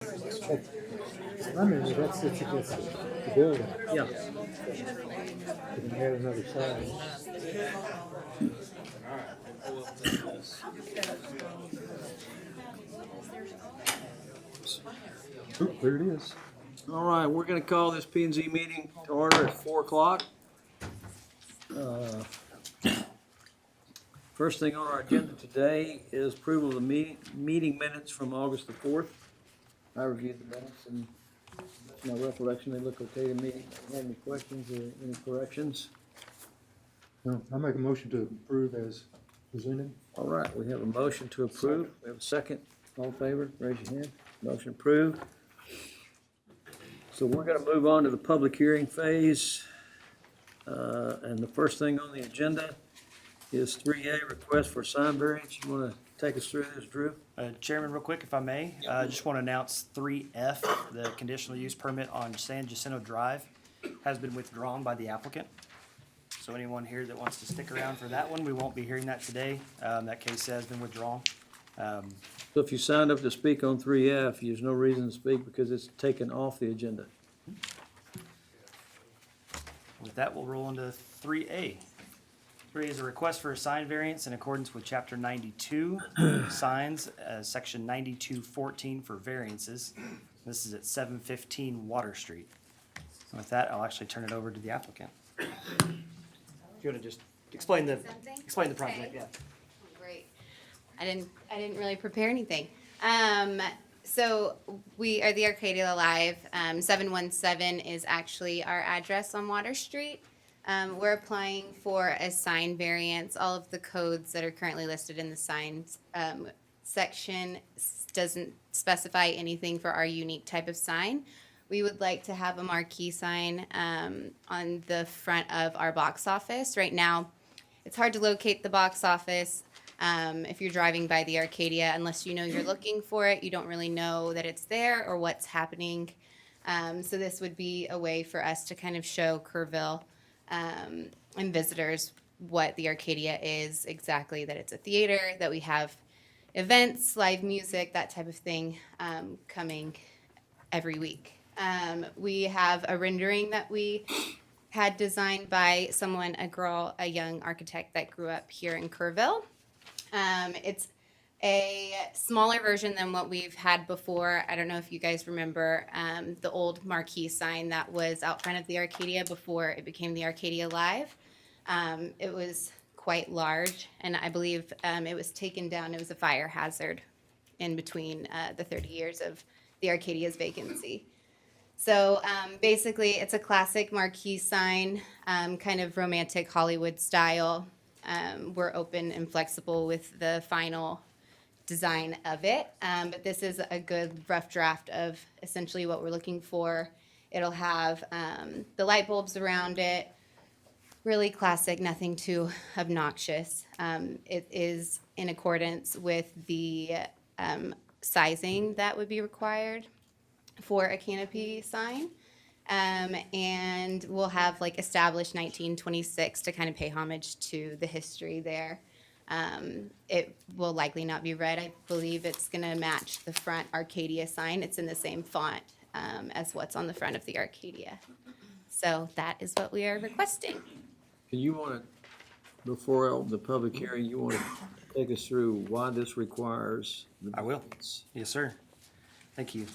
I mean, that's against the building. Yeah. You can add another side. Oop, there it is. All right, we're gonna call this P and Z meeting to order at 4 o'clock. First thing on our agenda today is approval of the meeting minutes from August the 4th. I reviewed the minutes and to my recollection, they look okay to me. Have any questions or any corrections? No, I make a motion to approve as presented. All right, we have a motion to approve. We have a second. All in favor, raise your hand. Motion approved. So we're gonna move on to the public hearing phase. And the first thing on the agenda is 3A, request for sign variance. You wanna take us through this, Drew? Chairman, real quick, if I may, I just want to announce 3F, the conditional use permit on San Jacinto Drive has been withdrawn by the applicant. So anyone here that wants to stick around for that one, we won't be hearing that today. That case has been withdrawn. So if you signed up to speak on 3F, there's no reason to speak because it's taken off the agenda. With that, we'll roll into 3A. 3 is a request for a sign variance in accordance with Chapter 92, signs, Section 9214 for variances. This is at 715 Water Street. With that, I'll actually turn it over to the applicant. If you want to just explain the project, Okay. yeah. Great. I didn't really prepare anything. So we are the Arcadia Live. 717 is actually our address on Water Street. We're applying for a sign variance. All of the codes that are currently listed in the signs section doesn't specify anything for our unique type of sign. We would like to have a marquee sign on the front of our box office. Right now, it's hard to locate the box office if you're driving by the Arcadia. Unless you know you're looking for it, you don't really know that it's there or what's happening. So this would be a way for us to kind of show Kerrville and visitors what the Arcadia is exactly, that it's a theater, that we have events, live music, that type of thing coming every week. We have a rendering that we had designed by someone, a young architect that grew up here in Kerrville. It's a smaller version than what we've had before. I don't know if you guys remember the old marquee sign that was out front of the Arcadia before it became the Arcadia Live. It was quite large, and I believe it was taken down. It was a fire hazard in between the 30 years of the Arcadia's vacancy. So basically, it's a classic marquee sign, kind of romantic Hollywood style. We're open and flexible with the final design of it, but this is a good rough draft of essentially what we're looking for. It'll have the light bulbs around it, really classic, nothing too obnoxious. It is in accordance with the sizing that would be required for a canopy sign. And we'll have like established 1926 to kind of pay homage to the history there. It will likely not be red. I believe it's going to match the front Arcadia sign. It's in the same font as what's on the front of the Arcadia. So that is what we are requesting. Can you wanna, before the public hearing, you wanna take us through why this requires? I will. Yes, sir. Thank you.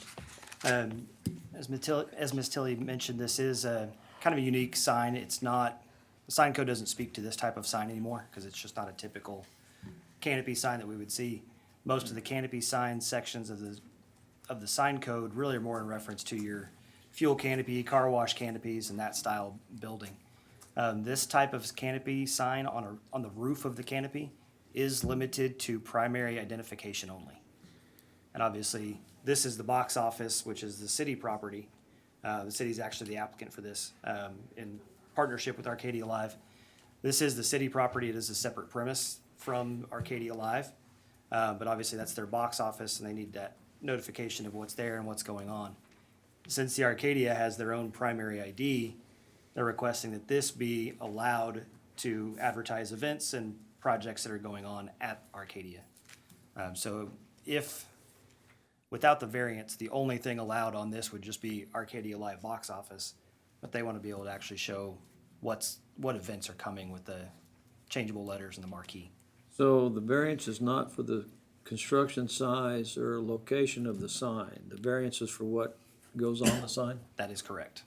As Ms. Tilly mentioned, this is a kind of a unique sign. It's not, the sign code doesn't speak to this type of sign anymore because it's just not a typical canopy sign that we would see. Most of the canopy sign sections of the sign code really are more in reference to your fuel canopy, car wash canopies, and that style building. This type of canopy sign on the roof of the canopy is limited to primary identification only. And obviously, this is the box office, which is the city property. The city's actually the applicant for this in partnership with Arcadia Live. This is the city property. It is a separate premise from Arcadia Live. But obviously, that's their box office, and they need that notification of what's there and what's going on. Since the Arcadia has their own primary ID, they're requesting that this be allowed to advertise events and projects that are going on at Arcadia. So if Without the variance, the only thing allowed on this would just be Arcadia Live box office, but they want to be able to actually show what events are coming with the changeable letters and the marquee. So the variance is not for the construction size or location of the sign. The variance is for what goes on the sign? That is correct.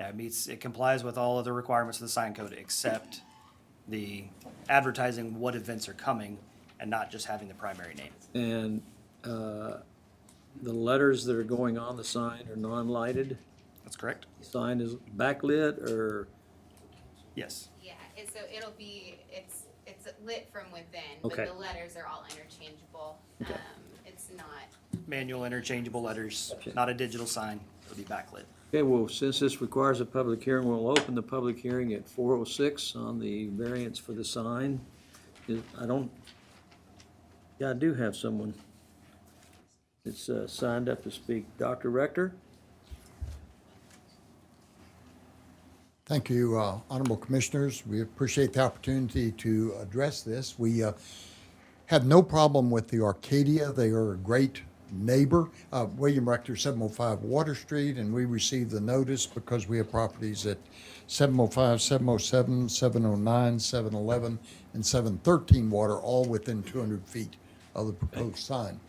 Yeah, it complies with all of the requirements of the sign code except the advertising what events are coming and not just having the primary name. And the letters that are going on the sign are non-lighted? That's correct? The sign is backlit or, Yes. Yeah, so it's lit from within, but Okay. the letters are all interchangeable. It's not, Manual interchangeable letters, not a digital sign. It'll be backlit. okay, well, since this requires a public hearing, we'll open the public hearing at 4:06 on the variance for the sign. I do have someone that's signed up to speak. Dr. Rector? Thank you, Honorable Commissioners. We appreciate the opportunity to address this. We have no problem with the Arcadia. They are a great neighbor. William Rector, 705 Water Street, and we received the notice because we have properties at 705, 707, 709, 711, and 713 Water, all within 200 feet of the proposed sign.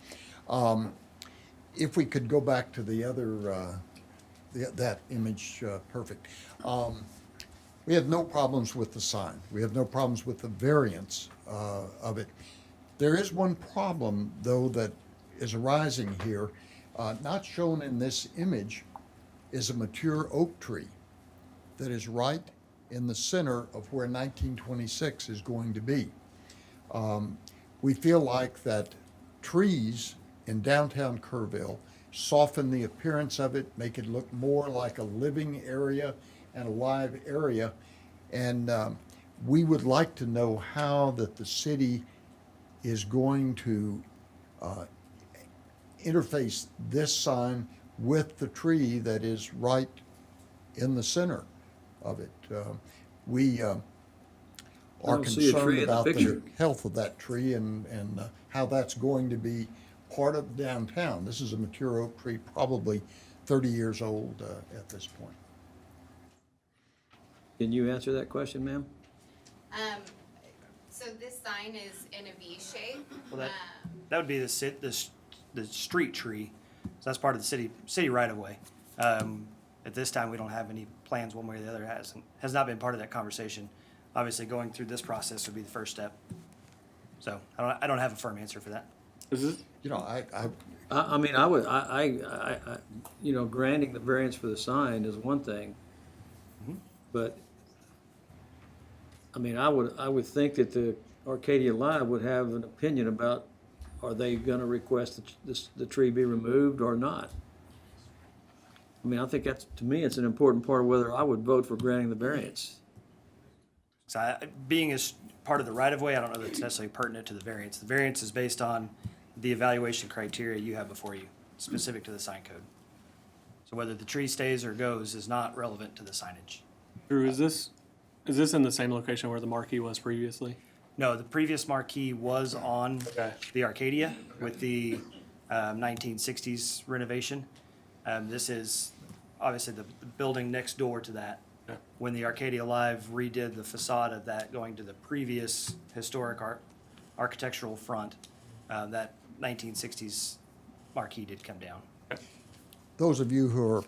If we could go back to the other that image, perfect. We have no problems with the sign. We have no problems with the variance of it. There is one problem, though, that is arising here. Not shown in this image is a mature oak tree that is right in the center of where 1926 is going to be. We feel like that trees in downtown Kerrville soften the appearance of it, make it look more like a living area and a live area. And we would like to know how that the city is going to interface this sign with the tree that is right in the center of it. We are don't see a tree concerned in the about the picture. health of that tree and how that's going to be part of downtown. This is a mature oak tree, probably 30 years old at this point. Can you answer that question, ma'am? so this sign is in a V shape. Well, that would be the street tree. So that's part of the city right of way. At this time, we don't have any plans one way or the other. Has not been part of that conversation. Obviously, going through this process would be the first step. So I don't have a firm answer for that. You know, I mean, I would, you know, granting the variance for the sign is one thing. But, I mean, I would think that the Arcadia Live would have an opinion about, are they gonna request that the tree be removed or not? I mean, I think that's, to me, it's an important part of whether I would vote for granting the variance. So being as part of the right of way, I don't know that it's necessarily pertinent to the variance. The variance is based on the evaluation criteria you have before you, specific to the sign code. So whether the tree stays or goes is not relevant to the signage. Drew, is this in the same location where the marquee was previously? No, the previous marquee was on Okay. the Arcadia with the 1960s renovation. This is obviously the building next door to that. Okay. When the Arcadia Live redid the facade of that, going to the previous historic architectural front, that 1960s marquee did come down. those of you who are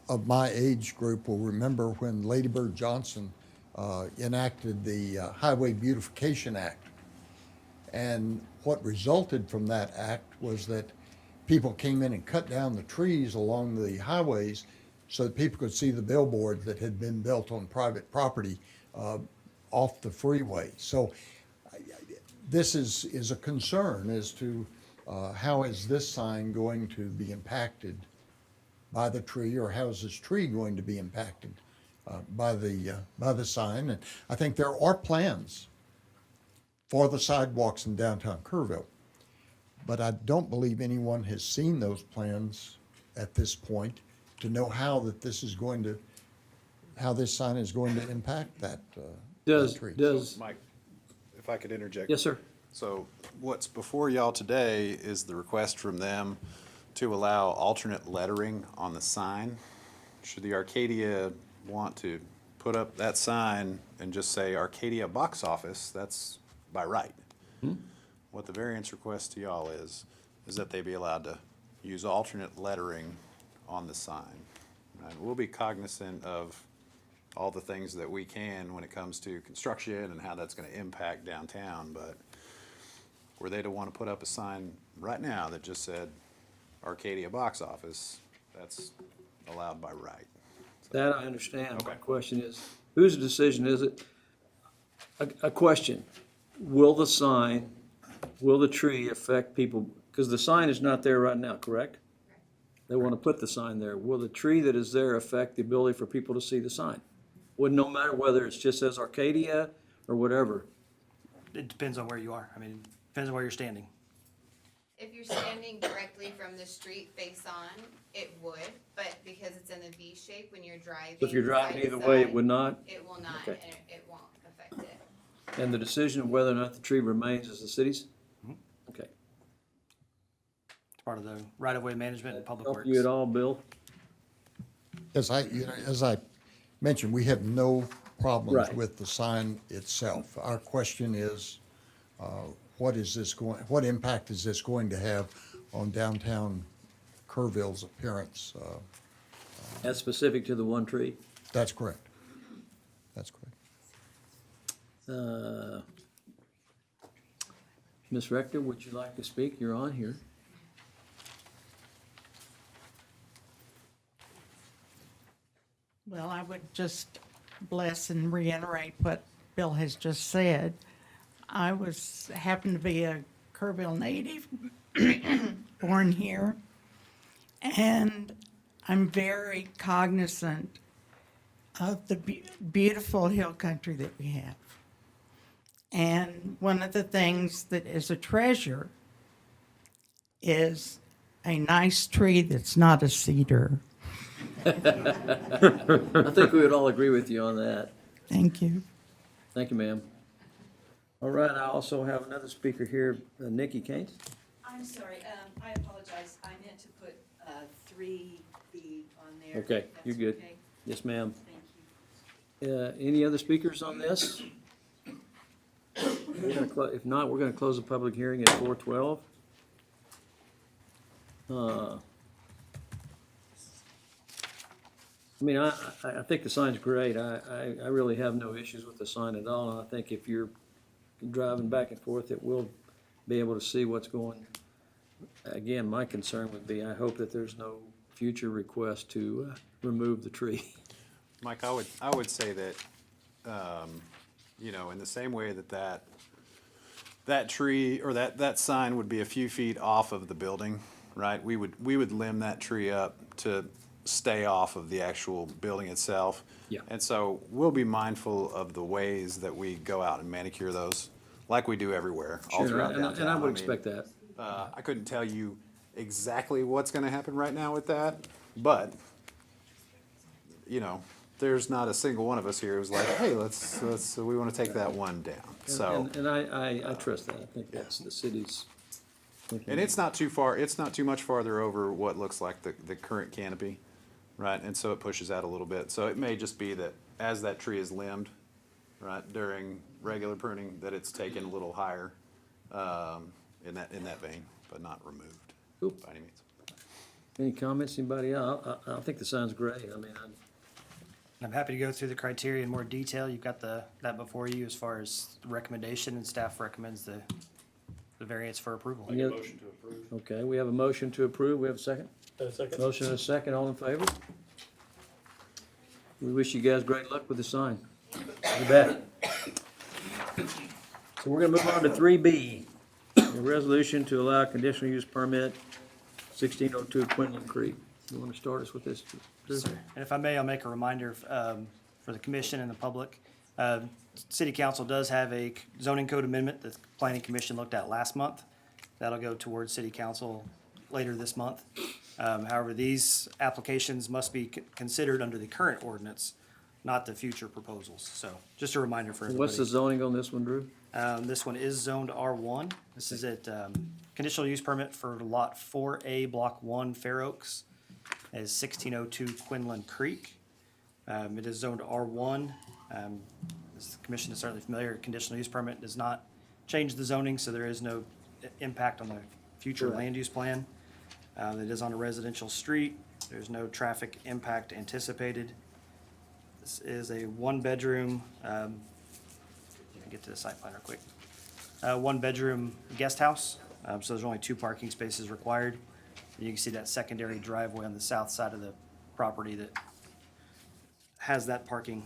of my age group will remember when Lady Bird Johnson enacted the Highway Beautification Act. And what resulted from that act was that people came in and cut down the trees along the highways so that people could see the billboards that had been built on private property off the freeway. So this is a concern as to how is this sign going to be impacted by the tree, or how is this tree going to be impacted by the sign? And I think there are plans for the sidewalks in downtown Kerrville, but I don't believe anyone has seen those plans at this point to know how this sign is going to impact that tree. Does, Mike, if I could interject. yes, sir. So what's before y'all today is the request from them to allow alternate lettering on the sign. Should the Arcadia want to put up that sign and just say Arcadia Box Office, that's by right. What the variance request to y'all is that they be allowed to use alternate lettering on the sign. And we'll be cognizant of all the things that we can when it comes to construction and how that's gonna impact downtown, but were they to wanna put up a sign right now that just said Arcadia Box Office, that's allowed by right. That I understand. My Okay. question is, whose decision is it? A question, will the sign, will the tree affect people? Because the sign is not there right now, correct? They want to put the sign there. Will the tree that is there affect the ability for people to see the sign? Well, no matter whether it's just says Arcadia or whatever. It depends on where you are. I mean, depends on where you're standing. If you're standing directly from the street face on, it would, but because it's in the V shape when you're driving. So if you're driving side to either way, it side, would not? It will not, Okay. and it won't affect it. And the decision of whether or not the tree remains is the city's? Okay. It's part of the right-of-way management and public Help works. you at all, Bill? As I mentioned, we have no problems Right. with the sign itself. Our question is, what impact is this going to have on downtown Kerrville's appearance? That's specific to the one tree? That's correct. That's correct. Ms. Rector, would you like to speak? You're on here. Well, I would just bless and reiterate what Bill has just said. I happened to be a Kerrville native, born here, and I'm very cognizant of the beautiful hill country that we have. And one of the things that is a treasure is a nice tree that's not a cedar. I think we would all agree with you on that. Thank you. Thank you, ma'am. All right, I also have another speaker here, Nikki Keynes. I'm sorry, I apologize. I meant to put 3B on there. Okay, if that's you're good. okay. Yes, ma'am. Thank you. Any other speakers on this? If not, we're gonna close the public hearing at 4:12. I mean, I think the sign's great. I really have no issues with the sign at all, and I think if you're driving back and forth, it will be able to see what's going. Again, my concern would be, I hope that there's no future request to remove the tree. Mike, I would say that, you know, in the same way that tree or that sign would be a few feet off of the building, right? We would limb that tree up to stay off of the actual building itself. Yeah. And so we'll be mindful of the ways that we go out and manicure those, like we do everywhere, all Sure, throughout and downtown. I would mean, expect that. I couldn't tell you exactly what's gonna happen right now with that, but, you know, there's not a single one of us here who's like, hey, we wanna take that one down, so. And I trust that. I think that's the city's thinking. And it's not too much farther over what looks like the current canopy, right? And so it pushes out a little bit. So it may just be that as that tree is limbed, right, during regular pruning, that it's taken a little higher, in that vein, but not removed Cool. by any means. Any comments, anybody else? I think the sign's great. I mean, I'm happy to go through the criteria in more detail. You've got that before you as far as the recommendation, and staff recommends the variance for approval. Any other- Okay, we have a motion to approve. We have a second? Second. Motion and a second. All in favor? We wish you guys great luck with the sign. You bet. So we're gonna move on to 3B, a resolution to allow conditional use permit, 1602 Quinlan Creek. You wanna start us with this? Drew? And if I may, I'll make a reminder for the commission and the public. City council does have a zoning code amendment that the planning commission looked at last month. That'll go towards city council later this month. However, these applications must be considered under the current ordinance not the future proposals. So just a reminder for everybody. What's the zoning on this one, Drew? This one is zoned R1. This is at, conditional use permit for lot 4A, block 1, Fair Oaks, as 1602 Quinlan Creek. It is zoned R1. As the commission is certainly familiar, conditional use permit does not change the zoning, so there is no impact on the future Correct. land use plan. It is on a residential street. There's no traffic impact anticipated. This is a one-bedroom, let me get to the site plan real quick. One-bedroom guest house, so there's only 2 parking spaces required. And you can see that secondary driveway on the south side of the property that has that parking.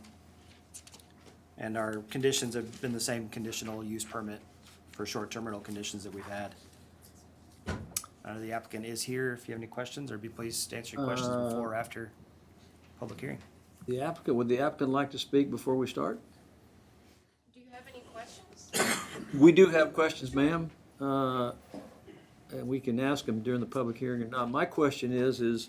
And our conditions have been the same conditional use permit for short-term rental conditions that we've had. The applicant is here. If you have any questions, or be pleased to answer your questions before or after public hearing. Would the applicant like to speak before we start? Do you have any questions? We do have questions, ma'am, and we can ask them during the public hearing or not. My question is,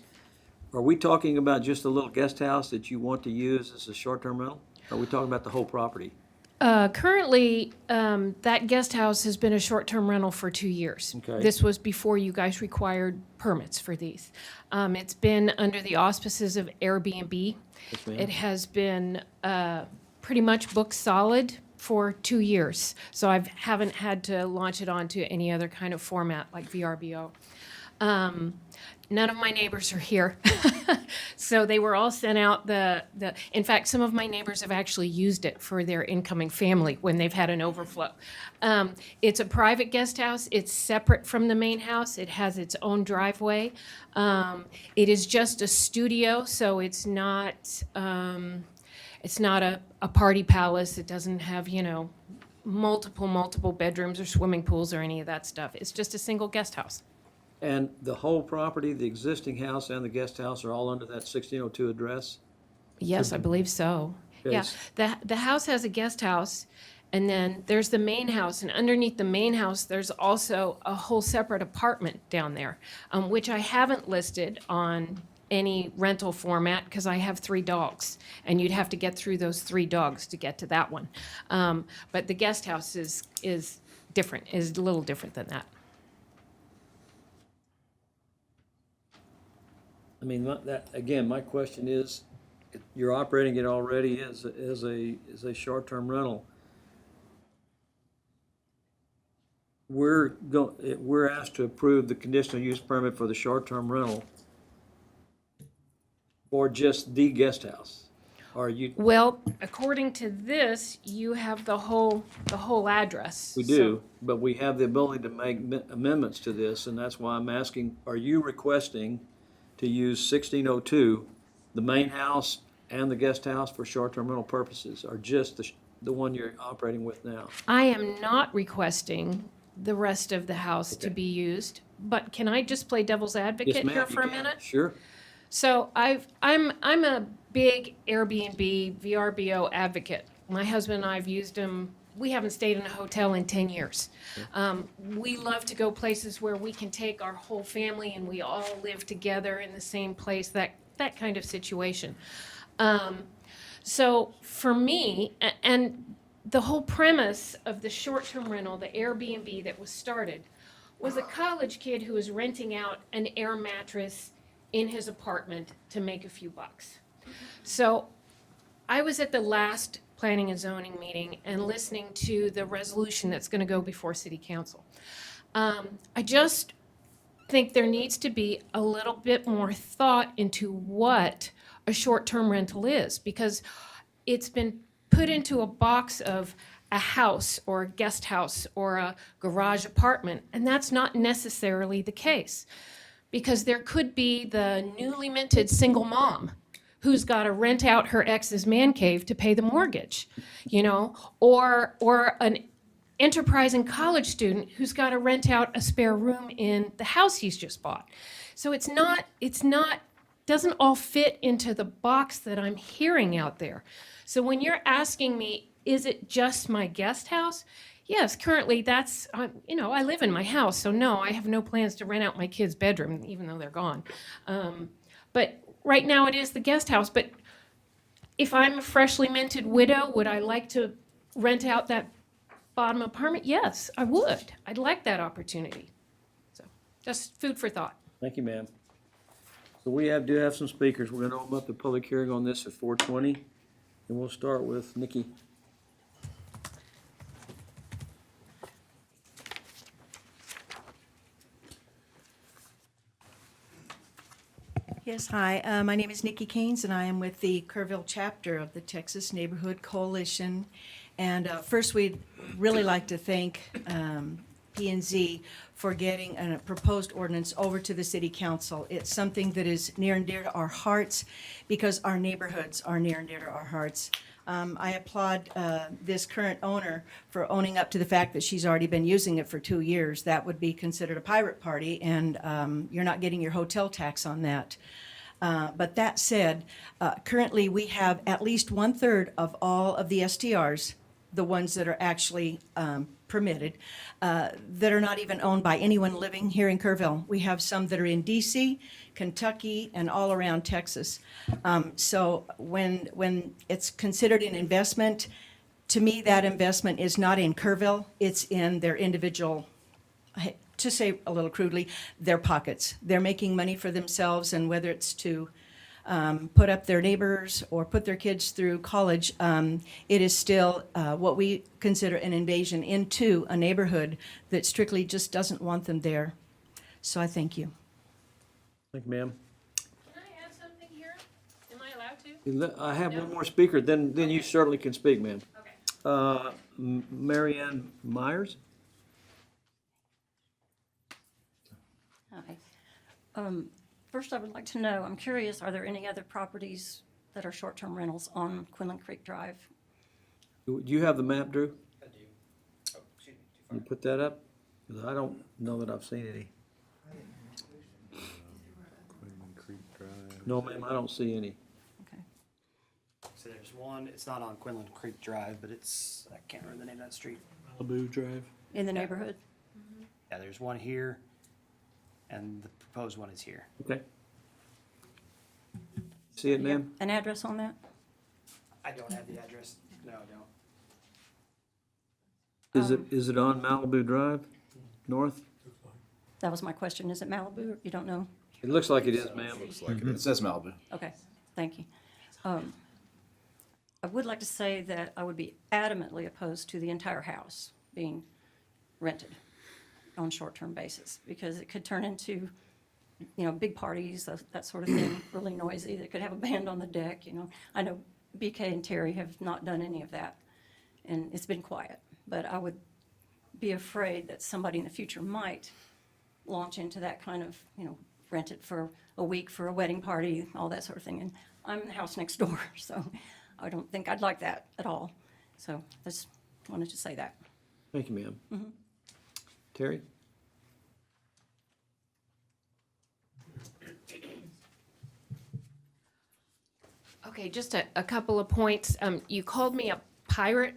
are we talking about just a little guest house that you want to use as a short-term rental? Are we talking about the whole property? Currently, that guest house has been a short-term rental for 2 years. Okay. This was before you guys required permits for these. It's been under the auspices of Airbnb. Yes, ma'am. It has been pretty much booked solid for 2 years. So I haven't had to launch it onto any other kind of format like VRBO. None of my neighbors are here. So they were all sent out in fact, some of my neighbors have actually used it for their incoming family when they've had an overflow. It's a private guest house. It's separate from the main house. It has its own driveway. It is just a studio, so it's not a party palace. It doesn't have, multiple bedrooms or swimming pools or any of that stuff. It's just a single guest house. And the whole property, the existing house and the guest house are all under that 1602 address? Yes, I believe so. Yeah, Yes. the house has a guest house, and then there's the main house, and underneath the main house, there's also a whole separate apartment down there, which I haven't listed on any rental format because I have 3 dogs, and you'd have to get through those 3 dogs to get to that one. But the guest house is different, is a little different than that. I mean, my question is, you're operating it already as a short-term rental. We're asked to approve the conditional use permit for the short-term rental or just the guest house? Are you, Well, according to this, you have the whole address. we do, but we have the ability to make amendments to this, and that's why I'm asking, are you requesting to use 1602, the main house and the guest house for short-term rental purposes, or just the one you're operating with now? I am not requesting the rest of the house to be used, but can I just play devil's Yes, advocate ma'am, here you for a can. minute? Sure. So I'm a big Airbnb, VRBO advocate. My husband and I have used them. We haven't stayed in a hotel in 10 years. We love to go places where we can take our whole family and we all live together in the same place, that kind of situation. So for me, and the whole premise of the short-term rental, the Airbnb that was started, was a college kid who was renting out an air mattress in his apartment to make a few bucks. So I was at the last planning and zoning meeting and listening to the resolution that's going to go before city council. I just think there needs to be a little bit more thought into what a short-term rental is, because it's been put into a box of a house or a guest house or a garage apartment, and that's not necessarily the case. Because there could be the newly minted single mom who's got to rent out her ex's man cave to pay the mortgage, or an enterprising college student who's got to rent out a spare room in the house he's just bought. So doesn't all fit into the box that I'm hearing out there. So when you're asking me, is it just my guest house? Yes, currently I live in my house, so no, I have no plans to rent out my kids' bedroom, even though they're gone. But right now it is the guest house. But if I'm a freshly minted widow, would I like to rent out that bottom apartment? Yes, I would. I'd like that opportunity. So, just food for thought. Thank you, ma'am. So we do have some speakers. We're gonna open up the public hearing on this at 4:20, and we'll start with Nikki. Yes, hi. My name is Nikki Keynes, and I am with the Kerrville chapter of the Texas Neighborhood Coalition. And first, we'd really like to thank P&Z for getting a proposed ordinance over to the city council. It's something that is near and dear to our hearts because our neighborhoods are near and dear to our hearts. I applaud this current owner for owning up to the fact that she's already been using it for 2 years. That would be considered a pirate party, and you're not getting your hotel tax on that. But that said, currently we have at least 1/3 of all of the STRs, the ones that are actually permitted, that are not even owned by anyone living here in Kerrville. We have some that are in DC, Kentucky, and all around Texas. So when it's considered an investment, to me, that investment is not in Kerrville, it's in their individual, to say a little crudely, their pockets. They're making money for themselves, and whether it's to put up their neighbors or put their kids through college, it is still what we consider an invasion into a neighborhood that strictly just doesn't want them there. So I thank you. Thank you, ma'am. Can I add something here? Am I allowed to? I have one more speaker, then you certainly can speak, ma'am. Okay. Marianne Myers? Hi. First, I would like to know, I'm curious, are there any other properties that are short-term rentals on Quinlan Creek Drive? Do you have the map, Drew? I do. Can you put that up? 'Cause I don't know that I've seen any. No, ma'am, I don't see any. Okay. So there's one, it's not on Quinlan Creek Drive, but it's, I can't remember the name of that street. Malibu Drive. In the neighborhood? Yeah, there's one here, and the proposed one is here. Okay. See it, ma'am? An address on that? I don't have the address. No, I don't. Is it on Malibu Drive, north? That was my question. Is it Malibu? You don't know? It looks like it is, ma'am. It says Malibu. Okay, thank you. I would like to say that I would be adamantly opposed to the entire house being rented on short-term basis, because it could turn into, big parties, that sort of thing, really noisy. They could have a band on the deck, I know BK and Terry have not done any of that, and it's been quiet. But I would be afraid that somebody in the future might launch into that kind of, rent it for a week for a wedding party, all that sort of thing. And I'm in the house next door, so I don't think I'd like that at all. So I just wanted to say that. Thank you, ma'am. Terry? Okay, just a couple of points. You called me a pirate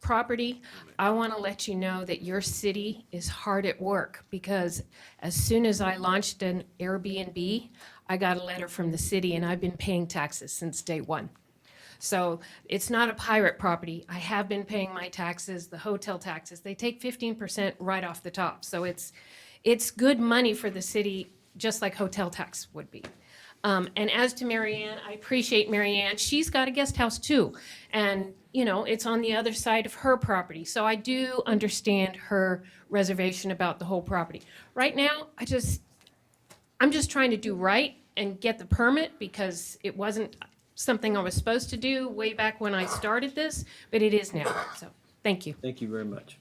property. I want to let you know that your city is hard at work, because as soon as I launched an Airbnb, I got a letter from the city, and I've been paying taxes since day one. So it's not a pirate property. I have been paying my taxes, the hotel taxes. They take 15% right off the top. So it's good money for the city, just like hotel tax would be. And as to Marianne, I appreciate Marianne. She's got a guest house too. And, it's on the other side of her property. So I do understand her reservation about the whole property. Right now, I'm just trying to do right and get the permit, because it wasn't something I was supposed to do way back when I started this, but it is now. So, thank you. Thank you very much.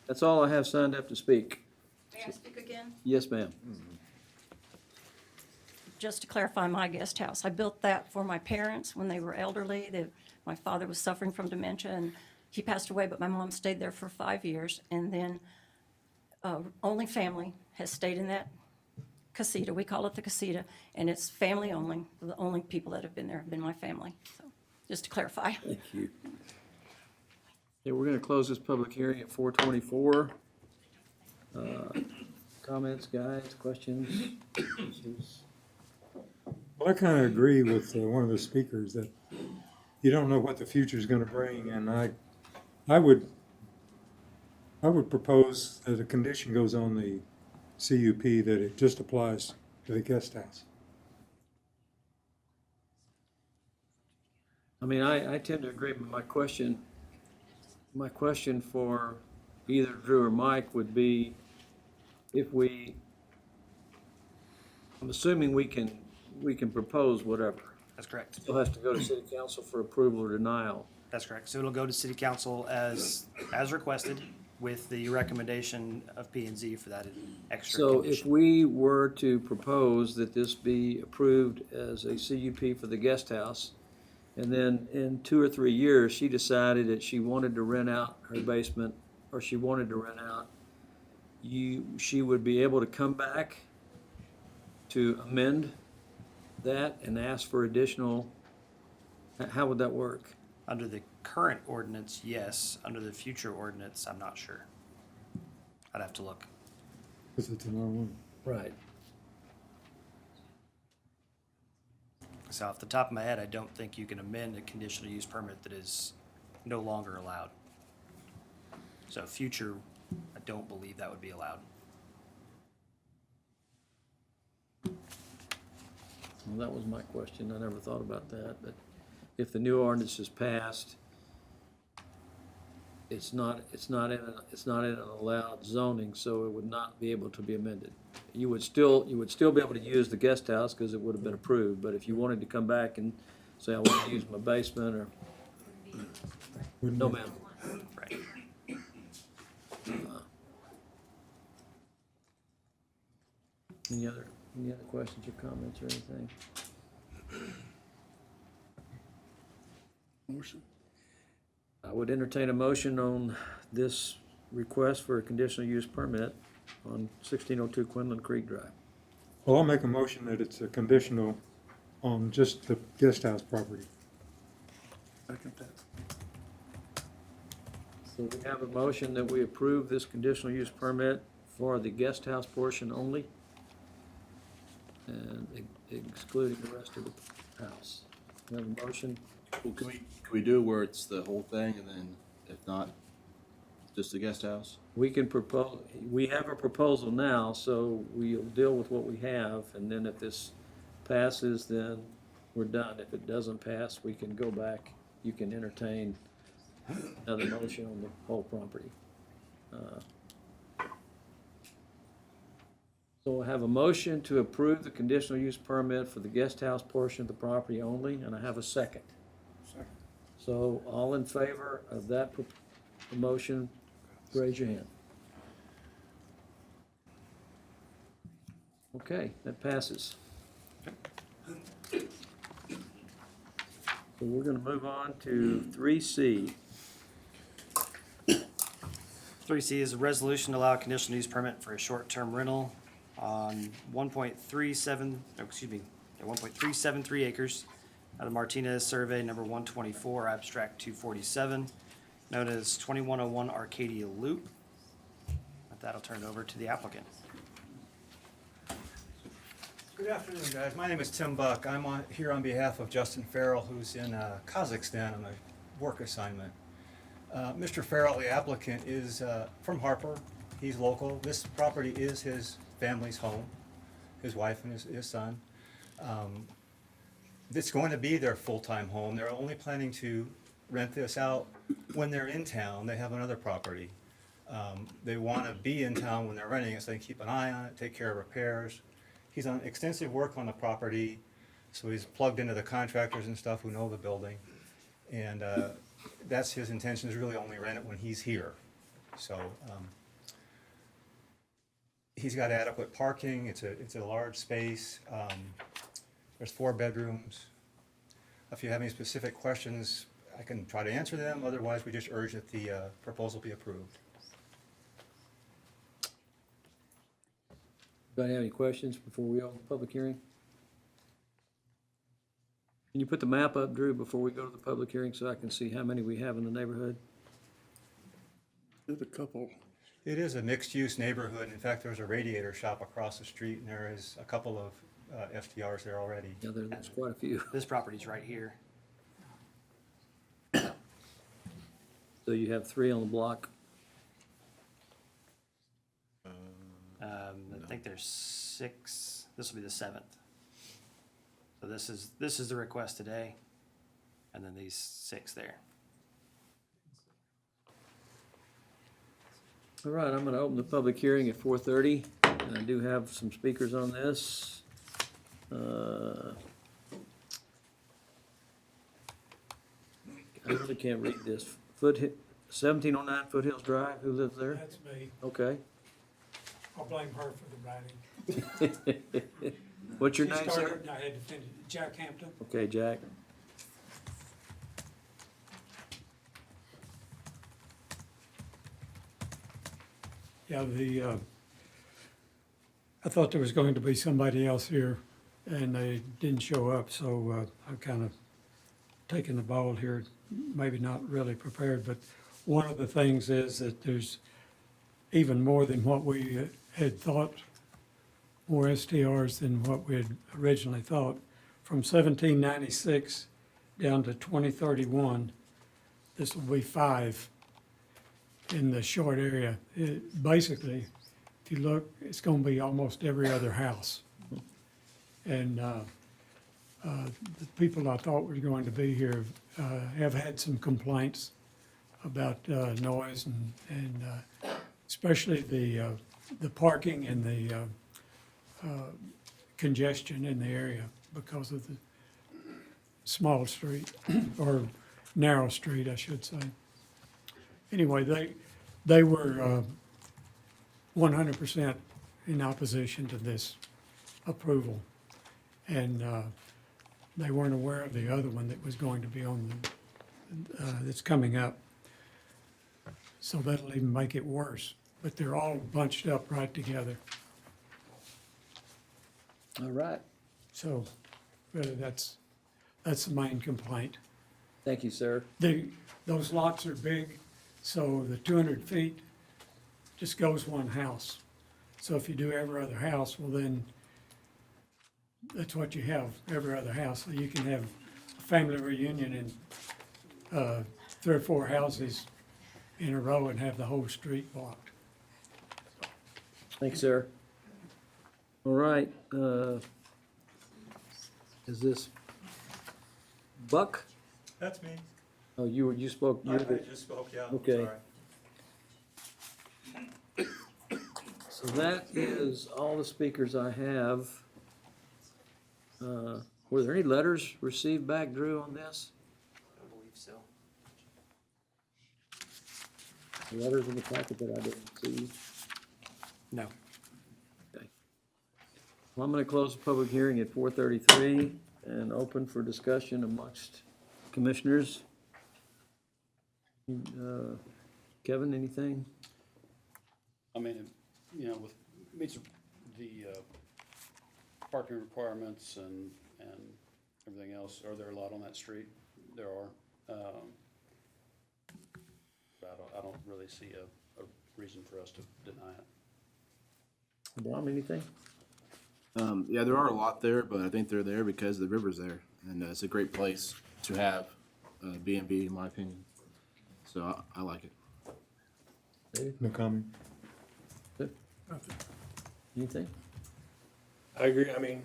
That's all I have signed up to speak. May I speak again? Yes, ma'am. Just to clarify my guest house, I built that for my parents when they were elderly. My father was suffering from dementia, and he passed away, but my mom stayed there for 5 years. And then only family has stayed in that casita. We call it the casita, and it's family only. The only people that have been there have been my family. So, just to clarify. Thank you. Okay, we're going to close this public hearing at 4:24. Comments, guys, questions? Well, I kind of agree with one of the speakers that you don't know what the future's gonna bring, and I would propose that a condition goes on the CUP that it just applies to the guest house. I mean, I tend to agree, but my question for either Drew or Mike would be if I'm assuming we can propose whatever. That's correct. Still has to go to city council for approval or denial. That's correct. So it'll go to city council as requested with the recommendation of P and Z for that extra So if condition. we were to propose that this be approved as a CUP for the guest house, and then in 2 or 3 years, she decided that she wanted to rent out her basement, or she wanted to rent out, she would be able to come back to amend that and ask for additional, how would that work? Under the current ordinance, yes. Under the future ordinance, I'm not sure. I'd have to look. Because it's an R1. Right. So off the top of my head, I don't think you can amend a conditional use permit that is no longer allowed. So future, I don't believe that would be allowed. Well, that was my question. I never thought about that, but if the new ordinance is passed, it's not in an allowed zoning, so it would not be able to be amended. You would still be able to use the guest house because it would have been approved, but if you wanted to come back and say, I want to use my basement, or, Wouldn't no it? ma'am. Right. Any other questions or comments or anything? I would entertain a motion on this request for a conditional use permit on 1602 Quinlan Creek Drive. Well, I'll make a motion that it's a conditional on just the guest house property. So we have a motion that we approve this conditional use permit for the guest house portion only, and excluding the rest of the house. We have a motion. Well, can we do where it's the whole thing, and then if not, just the guest house? We can propose, we have a proposal now, so we'll deal with what we have, and then if this passes, then we're done. If it doesn't pass, we can go back, you can entertain another motion on the whole property. So I have a motion to approve the conditional use permit for the guest house portion of the property only, and I have a second. So all in favor of that motion, raise your hand. Okay, that passes. So we're gonna move on to 3C. 3C is a resolution to allow a conditional use permit for a short-term rental on 1.373 acres out of Martinez Survey number 124, abstract 247, known as 2101 Arcadia Loop. With that, I'll turn it over to the applicant. Good afternoon, guys. My name is Tim Buck. I'm here on behalf of Justin Farrell, who's in Kazakhstan on a work assignment. Mr. Farrell, the applicant, is from Harper. He's local. This property is his family's home, his wife and his son. It's going to be their full-time home. They're only planning to rent this out when they're in town. They have another property. They want to be in town when they're renting it, so they can keep an eye on it, take care of repairs. He's done extensive work on the property, so he's plugged into the contractors and stuff who know the building. And that's his intention, is really only rent it when he's here. So he's got adequate parking. It's a large space. There's 4 bedrooms. If you have any specific questions, I can try to answer them. Otherwise, we just urge that the proposal be approved. Anybody have any questions before we open the public hearing? Can you put the map up, Drew, before we go to the public hearing so I can see how many we have in the neighborhood? There's a couple. It is a mixed-use neighborhood. In fact, there's a radiator shop across the street, and there is a couple of STRs there already. Yeah, there's quite a few. This property's right here. So you have 3 on the block. I think there's 6, this will be the 7th. So this is the request today, and then these 6 there. All right, I'm gonna open the public hearing at 4:30, and I do have some speakers on this. I really can't read this. 1709 Foothills Drive, who lives there? That's me. Okay. I'll blame her for the writing. What's your She name, sir? started and I had to finish it. Jack Hampton. Okay, Jack. Yeah, I thought there was going to be somebody else here, and they didn't show up, so I'm kind of taking the ball here, maybe not really prepared, but one of the things is that there's even more than what we had thought, more STRs than what we had originally thought. From 1796 down to 2031, this will be 5 in the short area. Basically, if you look, it's gonna be almost every other house. And the people I thought were going to be here have had some complaints about noise and especially the parking and the congestion in the area because of the small street, or narrow street, I should say. Anyway, they were 100% in opposition to this approval. And they weren't aware of the other one that was going to be on that's coming up. So that'll even make it worse. But they're all bunched up right together. All right. So that's the main complaint. Thank you, sir. Those lots are big, so the 200 feet just goes one house. So if you do every other house, well then, that's what you have, every other house. So you can have a family reunion in 3 or 4 houses in a row and have the whole street blocked. Thanks, sir. All right, is this Buck? That's me. Oh, you spoke, I you're the, just spoke, yeah. Okay. So that is all the speakers I have. Were there any letters received back, Drew, on this? I believe so. Letters in the packet that I didn't see? No. Okay. Well, I'm gonna close the public hearing at 4:33 and open for discussion amongst commissioners. Kevin, anything? I mean, you know, with meets the parking requirements and everything else, are there a lot on that street? There are. But I don't really see a reason for us to deny it. Blum, anything? Yeah, there are a lot there, but I think they're there because the river's there, and it's a great place to have B&B, in my opinion. So I like it. No comment. Anything? I agree. I mean,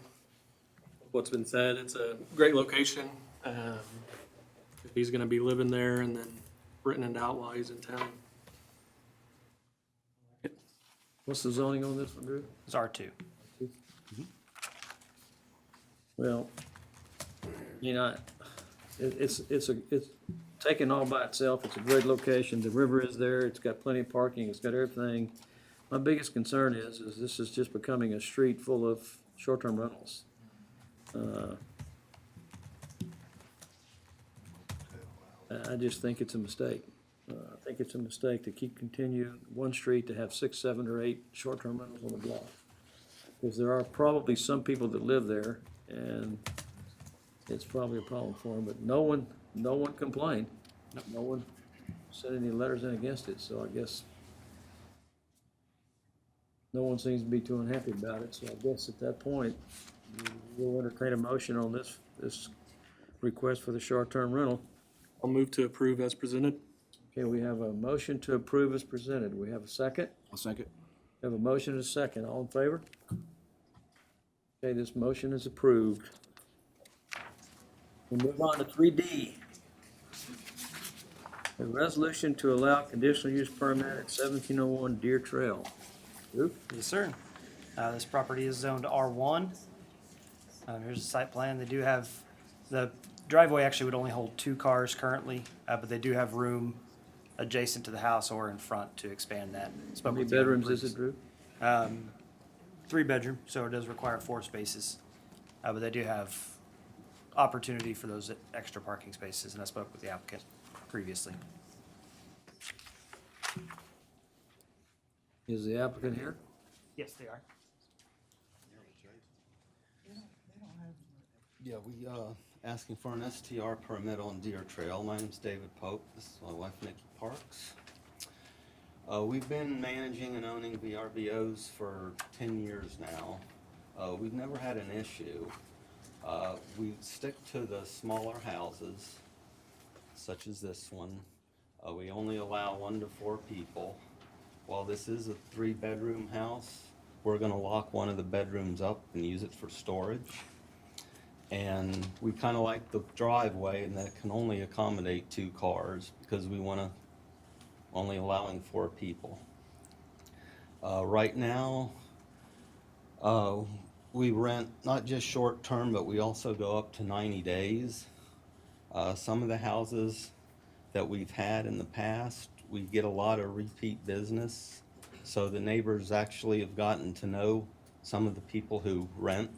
what's been said, it's a great location. If he's gonna be living there and then renting it out while he's in town. What's the zoning on this one, Drew? It's R2. Well, you know, it's taken all by itself. It's a great location. The river is there. It's got plenty of parking. It's got everything. My biggest concern is this is just becoming a street full of short-term rentals. I just think it's a mistake. I think it's a mistake to continue one street to have 6, 7, or 8 short-term rentals on the block. Because there are probably some people that live there, and it's probably a problem for them, but no one complained. No one sent any letters in against it, so I guess no one seems to be too unhappy about it, so I guess at that point, we'll entertain a motion on this request for the short-term rental. I'll move to approve as presented. Okay, we have a motion to approve as presented. We have a second? I'll second. We have a motion and a second. All in favor? Okay, this motion is approved. We'll move on to 3D. A resolution to allow conditional use permit at 1701 Deer Trail. Luke? Yes, sir. This property is zoned R1. Here's the site plan. They do have, the driveway actually would only hold 2 cars currently, but they do have room adjacent to the house or in front to expand that. How Spoke many with the owner bedrooms is it, previously. Drew? 3 bedroom, so it does require 4 spaces. But they do have opportunity for those extra parking spaces, and I spoke with the applicant previously. Is the applicant here? Yes, they are. Yeah, we asking for an STR permit on Deer Trail. My name's David Pope. This is my wife Nikki Parks. We've been managing and owning VRBOs for 10 years now. We've never had an issue. We stick to the smaller houses, such as this one. We only allow 1 to 4 people. While this is a 3-bedroom house, we're gonna lock one of the bedrooms up and use it for storage. And we kind of like the driveway and that it can only accommodate 2 cars because we want to only allowing 4 people. Right now, we rent not just short term, but we also go up to 90 days. Some of the houses that we've had in the past, we get a lot of repeat business. So the neighbors actually have gotten to know some of the people who rent.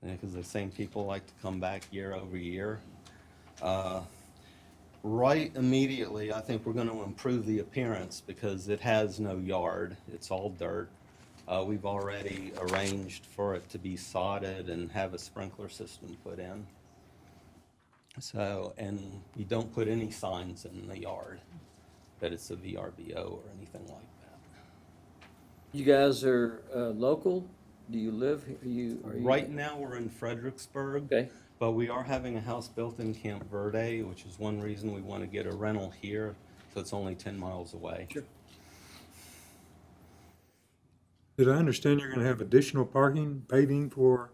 Because the same people like to come back year over year. Right immediately, I think we're going to improve the appearance because it has no yard. It's all dirt. We've already arranged for it to be sodded and have a sprinkler system put in. So, and you don't put any signs in the yard that it's a VRBO or anything like that. You guys are local? Do you live here? Are you? Right now, we're in Fredericksburg. Okay. But we are having a house built in Camp Verde, which is one reason we want to get a rental here, so it's only 10 miles away. Sure. Did I understand you're gonna have additional parking, paving for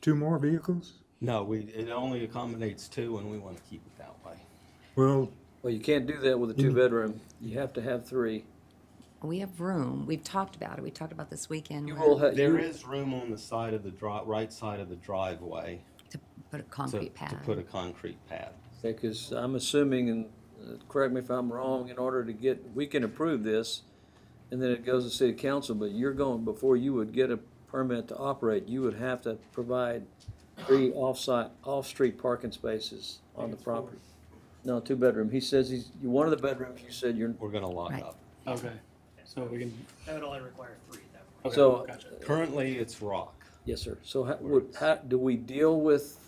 2 more vehicles? No, it only accommodates 2, and we want to keep it that way. Well, Well, you can't do that with a 2-bedroom. You have to have 3. We have room. We've talked about it. We talked about this weekend. You where- will have, There is room on the side of the right side of the driveway To put a concrete to pad. put a concrete pad. because I'm assuming, and correct me if I'm wrong, in order to get, we can approve this, and then it goes to city council, but you're going, before you would get a permit to operate, you would have to provide 3 off-street parking spaces on the property. No, 2-bedroom. He says one of the bedrooms, you said you're, We're going to lock Right. up. Okay, so we can, That would only require 3 at that point. okay, So- gotcha. Currently, it's rock. yes, sir. So how do we deal with,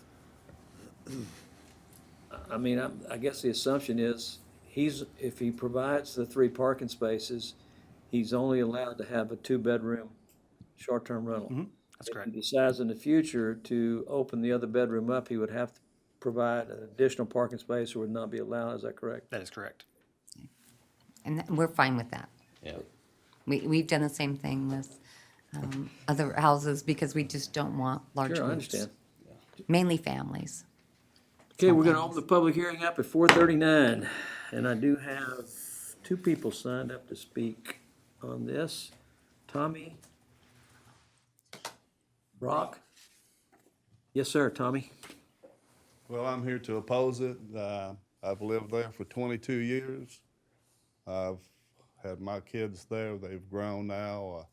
I mean, I guess the assumption is, if he provides the 3 parking spaces, he's only allowed to have a 2-bedroom short-term rental. That's If correct. he decides in the future to open the other bedroom up, he would have to provide an additional parking space or would not be allowed, is that correct? That is correct. And we're fine with that. Yeah. We've done the same thing with other houses because we just don't want large groups. Sure, I understand. Mainly families. Okay, we're gonna open the public hearing up at 4:39, and I do have 2 people signed up to speak on this. Tommy Brock? Yes, sir, Tommy. Well, I'm here to oppose it. I've lived there for 22 years. I've had my kids there. They've grown now.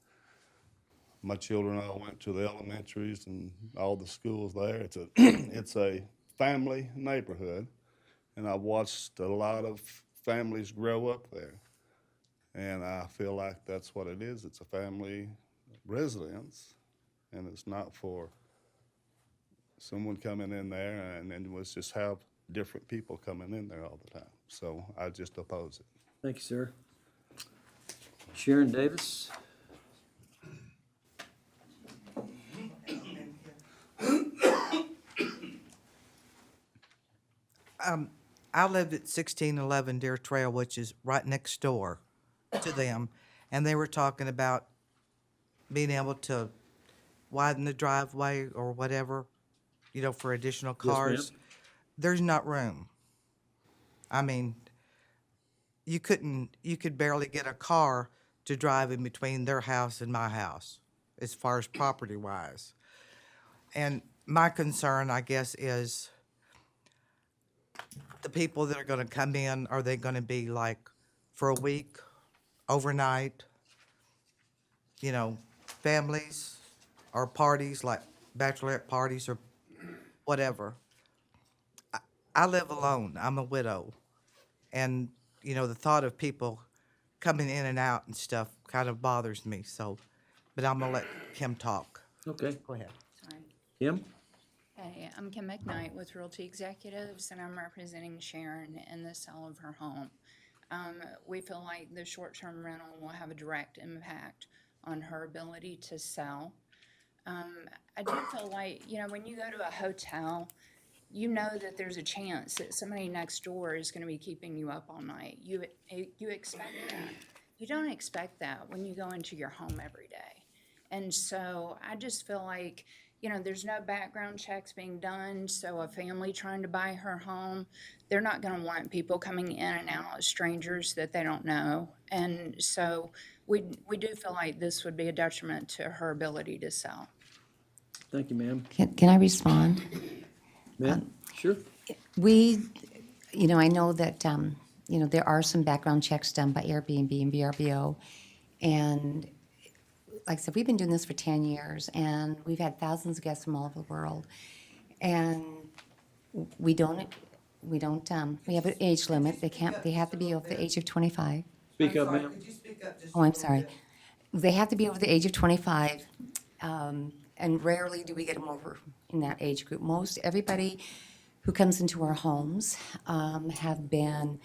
My children all went to the elementaries and all the schools there. It's a family neighborhood, and I've watched a lot of families grow up there. And I feel like that's what it is. It's a family residence, and it's not for someone coming in there and then let's just have different people coming in there all the time. So I just oppose it. Thank you, sir. Sharon Davis? I lived at 1611 Deer Trail, which is right next door to them, and they were talking about being able to widen the driveway or whatever, you know, for additional Yes, ma'am. cars. There's not room. I mean, you could barely get a car to drive in between their house and my house, as far as property wise. And my concern, I guess, is the people that are gonna come in, are they gonna be like for a week, overnight? You know, families or parties, like bachelorette parties or whatever. I live alone, I'm a widow. And, you know, the thought of people coming in and out and stuff kind of bothers me, so, but I'm gonna let Kim talk. Okay, Go ahead. Sorry. Kim? Hey, I'm Kim McKnight with Realty Executives, and I'm representing Sharon in the sale of her home. We feel like the short-term rental will have a direct impact on her ability to sell. I do feel like, you know, when you go to a hotel, you know that there's a chance that somebody next door is going to be keeping you up all night. You expect that. You don't expect that when you go into your home every day. And so I just feel like, you know, there's no background checks being done. So a family trying to buy her home, they're not going to want people coming in and out, strangers that they don't know. And so we do feel like this would be a detriment to her ability to sell. Thank you, ma'am. Can I respond? Ma'am? Sure. We, you know, I know that, you know, there are some background checks done by Airbnb and VRBO. And like I said, we've been doing this for 10 years, and we've had thousands of guests from all over the world. And we have an age limit. They have to be over the age of 25. Speak up, ma'am. Oh, I'm sorry. They have to be over the age of 25, and rarely do we get them over in that age group. Everybody who comes into our homes have been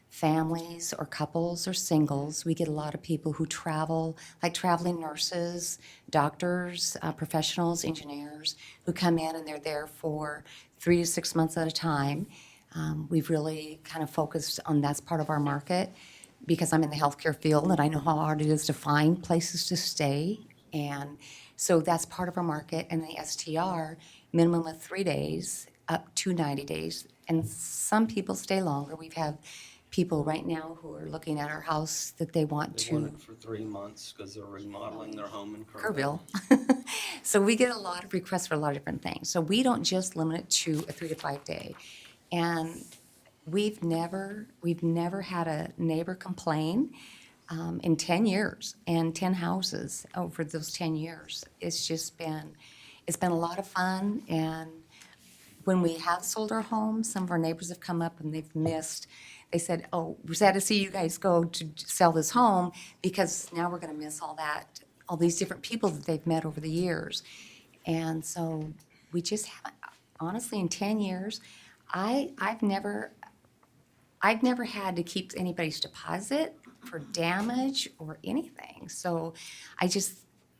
families or couples or singles. We get a lot of people who travel, like traveling nurses, doctors, professionals, engineers, who come in and they're there for 3 to 6 months at a time. We've really kind of focused on that's part of our market because I'm in the healthcare field and I know how hard it is to find places to stay. And so that's part of our market. And the STR, minimum of 3 days, up to 90 days. And some people stay longer. We've had people right now who are looking at our house that they want They to. want it for 3 months because they're remodeling their home in Kerrville. Kerrville. So we get a lot of requests for a lot of different things. So we don't just limit it to a 3 to 5 day. And we've never had a neighbor complain in 10 years and 10 houses over those 10 years. It's been a lot of fun. And when we have sold our homes, some of our neighbors have come up and they've missed. They said, "Oh, we're sad to see you guys go to sell this home because now we're going to miss all these different people that they've met over the years." And so we just haven't, honestly, in 10 years, I've never had to keep anybody's deposit for damage or anything. So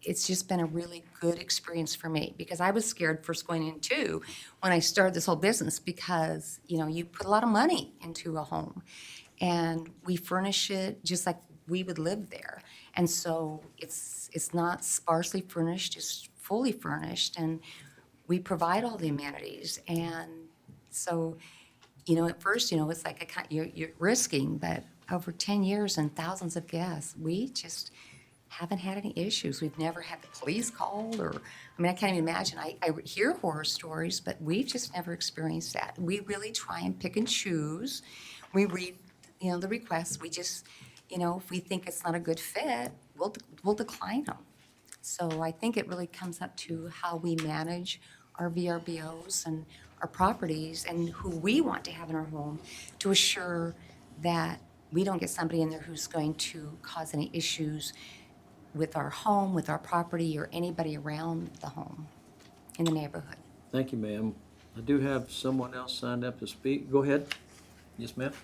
it's just been a really good experience for me because I was scared first going in too when I started this whole business because, you know, you put a lot of money into a home and we furnish it just like we would live there. And so it's not sparsely furnished, it's fully furnished and we provide all the amenities. And so, you know, at first, you know, it's like you're risking, but over 10 years and thousands of guests, we just haven't had any issues. We've never had the police called I can't even imagine. I hear horror stories, but we've just never experienced that. We really try and pick and choose. We read, you know, the requests. We just, you know, if we think it's not a good fit, we'll decline them. So I think it really comes up to how we manage our VRBOs and our properties and who we want to have in our home to assure that we don't get somebody in there who's going to cause any issues with our home, with our property, or anybody around the home in the neighborhood. Thank you, ma'am. I do have someone else signed up to speak. Go ahead. Yes, ma'am.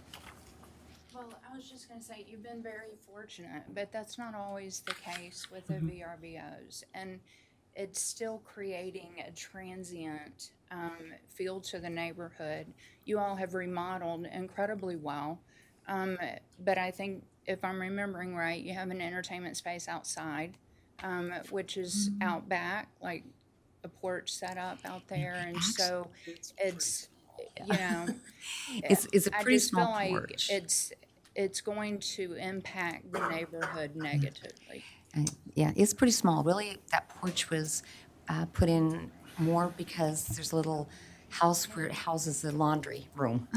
Well, I was just going to say, you've been very fortunate, but that's not always the case with the VRBOs. And, it's still creating a transient feel to the neighborhood. You all have remodeled incredibly well, but I think if I'm remembering right, you have an entertainment space outside, which is out back, like a porch set up out there, and so it's, you know, It's a I pretty just feel small like porch. it's going to impact the neighborhood negatively. Yeah, it's pretty small. Really, that porch was put in more because there's a little house where it houses a laundry room.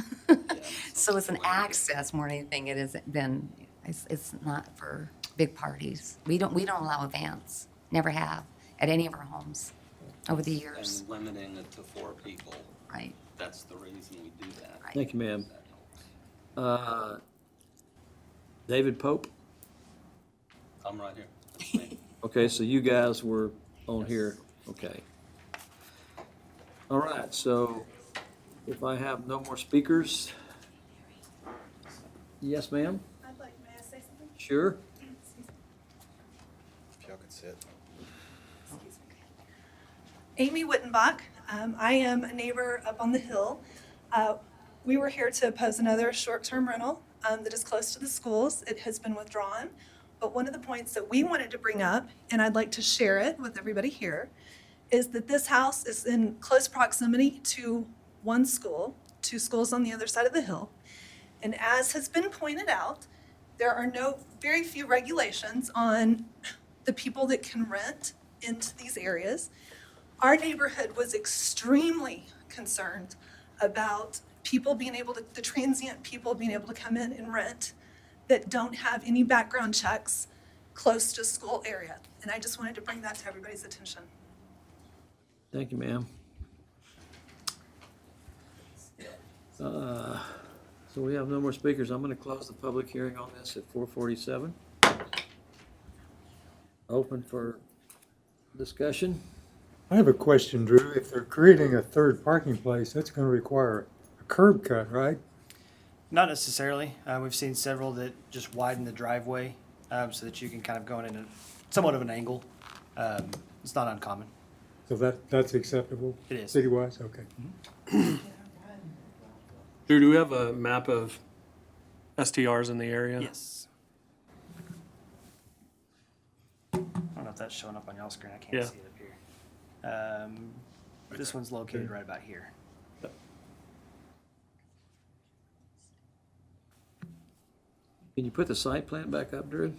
So it's an access more than anything. It isn't been, it's not for big parties. We don't allow events, never have, at any of our homes over the years. And limiting it to 4 people. Right. That's the reason we do that. Thank you, ma'am. David Pope? I'm right here. That's me. Okay, so you guys were on here, okay. All right, so if I have no more speakers. Yes, ma'am? May I say something? Sure. If y'all could sit. Amy Wittenbach. I am a neighbor up on the hill. We were here to oppose another short-term rental that is close to the schools. It has been withdrawn. But one of the points that we wanted to bring up, and I'd like to share it with everybody here, is that this house is in close proximity to one school, 2 schools on the other side of the hill. And as has been pointed out, there are very few regulations on the people that can rent into these areas. Our neighborhood was extremely concerned about people being able to, the transient people being able to come in and rent that don't have any background checks close to school area. And I just wanted to bring that to everybody's attention. Thank you, ma'am. So we have no more speakers. I'm gonna close the public hearing on this at 4:47. Open for discussion. I have a question, Drew. If they're creating a third parking place, that's gonna require a curb cut, right? Not necessarily. We've seen several that just widen the driveway so that you can kind of go in a somewhat of an angle. It's not uncommon. So that's acceptable? It is. City-wise, okay. Drew, do we have a map of STRs in the area? Yes. I don't know if that's showing up on y'all's screen. I can't Yeah. see it up here. This one's located right about here. Can you put the site plan back up, Drew?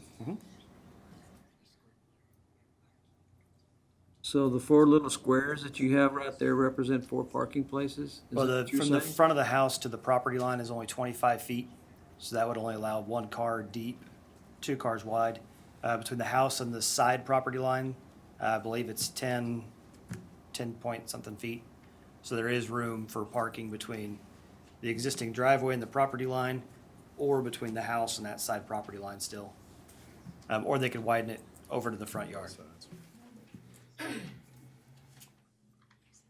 So the 4 little squares that you have right there represent 4 parking places? Is Well, that what you're from the saying? front of the house to the property line is only 25 feet, so that would only allow 1 car deep, 2 cars wide. Between the house and the side property line, I believe it's 10 point something feet. So there is room for parking between the existing driveway and the property line, or between the house and that side property line still. Or they could widen it over to the front yard.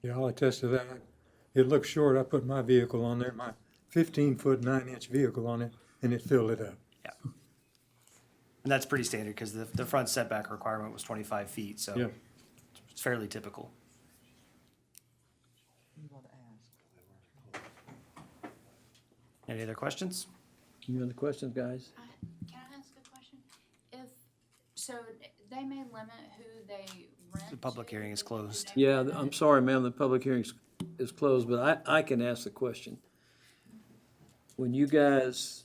Yeah, I'll attest to that. It looks short. I put my vehicle on there, my 15-foot, 9-inch vehicle on it, and it filled it up. Yeah. And that's pretty standard because the front setback requirement was 25 feet, so Yeah. it's fairly typical. Any other questions? Any other questions, guys? Can I ask a question? So they may limit who they rent. The public hearing is closed. Yeah, I'm sorry, ma'am, the public hearing is closed, but I can ask the question. When you guys,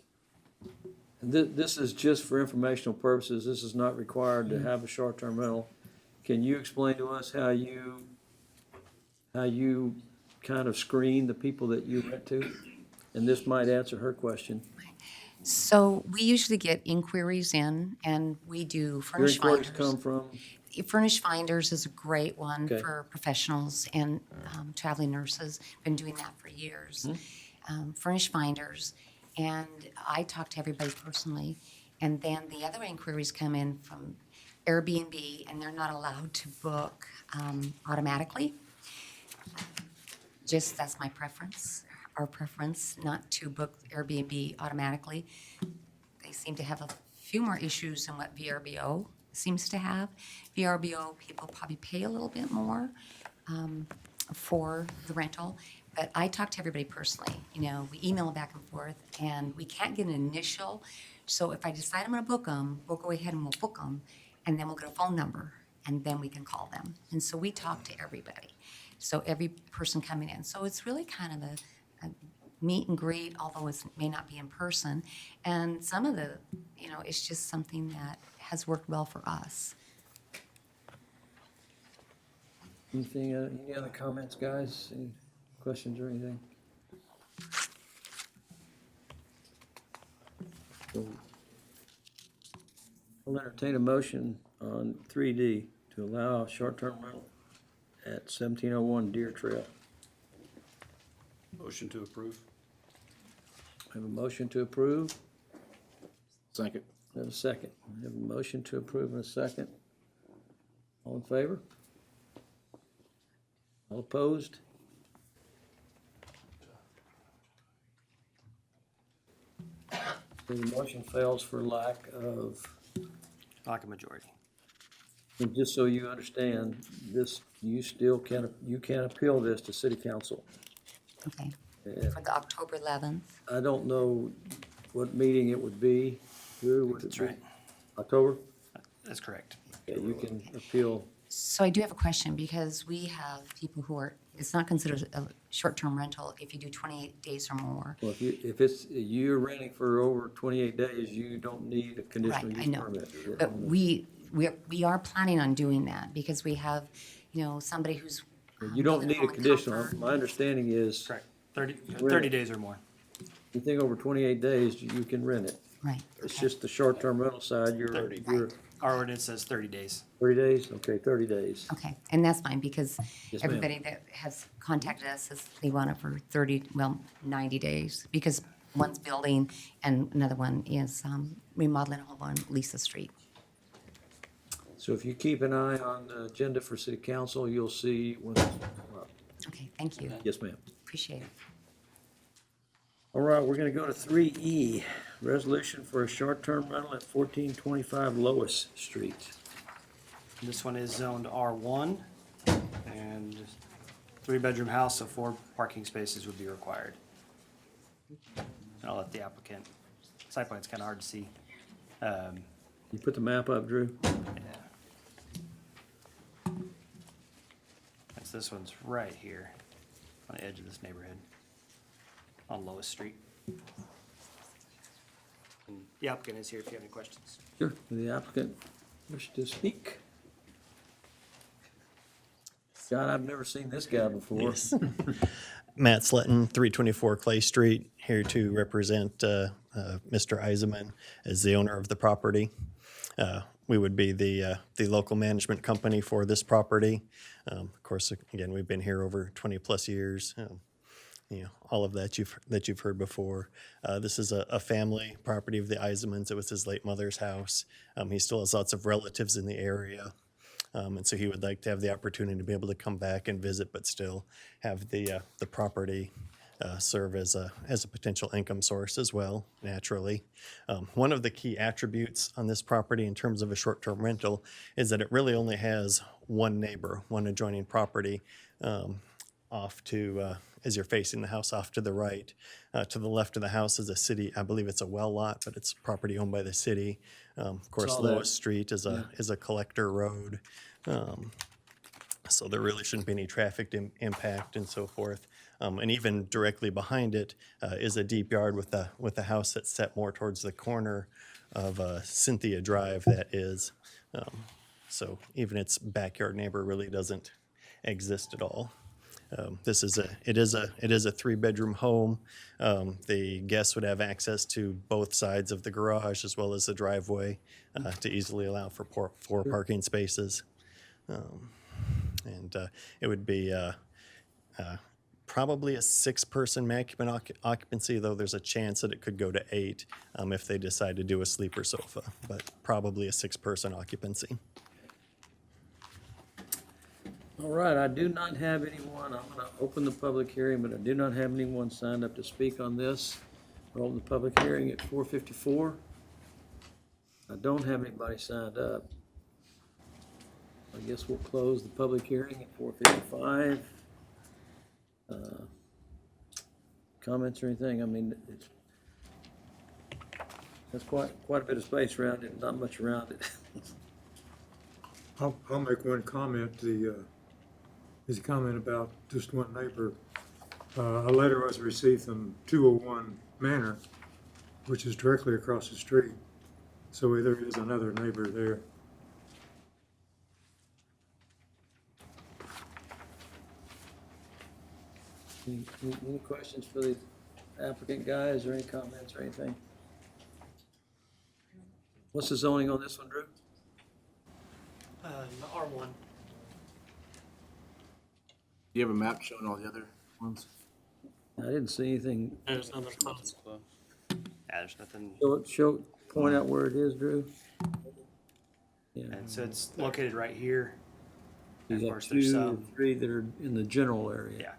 this is just for informational purposes, this is not required to have a short-term rental. Can you explain to us how you kind of screen the people that you rent to? And this might answer her question. So we usually get inquiries in, and we do Your furnish inquiries finders. come from, Furnish Finders is a great one Okay. for professionals and traveling nurses. Been doing that for years. Furnish Finders, and I talk to everybody personally. And then the other inquiries come in from Airbnb, and they're not allowed to book automatically. Just that's my preference. Our preference not to book Airbnb automatically. They seem to have a few more issues than what VRBO seems to have. VRBO people probably pay a little bit more for the rental, but I talk to everybody personally. You know, we email back and forth, and we can't get an initial. So if I decide I'm going to book them, we'll go ahead and we'll book them, and then we'll get a phone number, and then we can call them. And so we talk to everybody. So every person coming in. So it's really kind of a meet and greet, although it may not be in person. And some of the, you know, it's just something that has worked well for us. Anything, any other comments, guys? Any questions or anything? So, I'll entertain a motion on 3D to allow short-term rental at 1701 Deer Trail. Motion to approve. I have a motion to approve. Second. I have a second. I have a motion to approve and a second. All in favor? All opposed? So the motion fails for lack of, Lack of majority. and just so you understand, this, you still can, you can appeal this to city council. Okay. And For the October 11th. I don't know what meeting it would be. Who would it That's be? right. October? That's correct. Yeah, you can appeal. So I do have a question because we have people who are, it's not considered a short-term rental if you do 28 days or more. Well, if it's, you're renting for over 28 days, you don't need a Right, conditional I use know. permit. But we are planning on doing that because we have, you know, somebody who's. You don't building need a home in conditional. Comfort. My understanding is. Correct. 30 Rent. days or more. Anything over 28 days, you can rent it. Right. It's just the short-term rental side, you're 30. Our ordinance says 30 days. 30 days? Okay, 30 days. Okay, and that's fine because Yes, ma'am. everybody that has contacted us says they want it for 90 days because one's building and another one is remodeling a home on Lisa Street. So if you keep an eye on the agenda for city council, you'll see when it's up. Okay, thank you. Yes, ma'am. Appreciate it. All right, we're gonna go to 3E, resolution for a short-term rental at 1425 Lois Street. This one is zoned R1, and 3-bedroom house, so 4 parking spaces would be required. And I'll let the applicant, site plan's kind of hard to see. You put the map up, Drew? Yeah. That's this one's right here, on the edge of this neighborhood, on Lois Street. And the applicant is here if you have any questions. Sure. The applicant wish to speak? God, I've never seen this guy before. Yes. Matt Sletton, 324 Clay Street, here to represent Mr. Eisenman as the owner of the property. We would be the local management company for this property. Of course, again, we've been here over 20-plus years. You know, all of that you've heard before. This is a family property of the Eisenmans. It was his late mother's house. He still has lots of relatives in the area. And so he would like to have the opportunity to be able to come back and visit, but still have the property serve as a potential income source as well, naturally. One of the key attributes on this property in terms of a short-term rental is that it really only has one neighbor, one adjoining property off to, as you're facing the house off to the right. To the left of the house is a city, I believe it's a well lot, but it's property owned by the city. Of course, Saw that. Lois Street is a collector road. So there really shouldn't be any traffic impact and so forth. And even directly behind it is a deep yard with a house that's set more towards the corner of Cynthia Drive. That is, so even its backyard neighbor really doesn't exist at all. It is a 3-bedroom home. The guests would have access to both sides of the garage as well as the driveway to easily allow for 4 parking spaces. And it would be probably a 6-person maximum occupancy, though there's a chance that it could go to 8 if they decide to do a sleeper sofa, but probably a 6-person occupancy. All right, I do not have anyone, I'm gonna open the public hearing, but I do not have anyone signed up to speak on this. We'll open the public hearing at 4:54. I don't have anybody signed up. I guess we'll close the public hearing at 4:55. Comments or anything? I mean, it's, that's quite a bit of space around it, not much around it. I'll make one comment. Is a comment about just one neighbor. A letter was received from 201 Manor, which is directly across the street. So there is another neighbor there. Any questions for the applicant guys, or any comments or anything? What's the zoning on this one, Drew? R1. Do you have a map showing all the other ones? I didn't see anything. There's nothing close. Yeah, there's nothing. Point out where it is, Drew. Yeah. And so it's located right here. You Of got course, there's 2 or some. 3 that are in the general area. Yeah.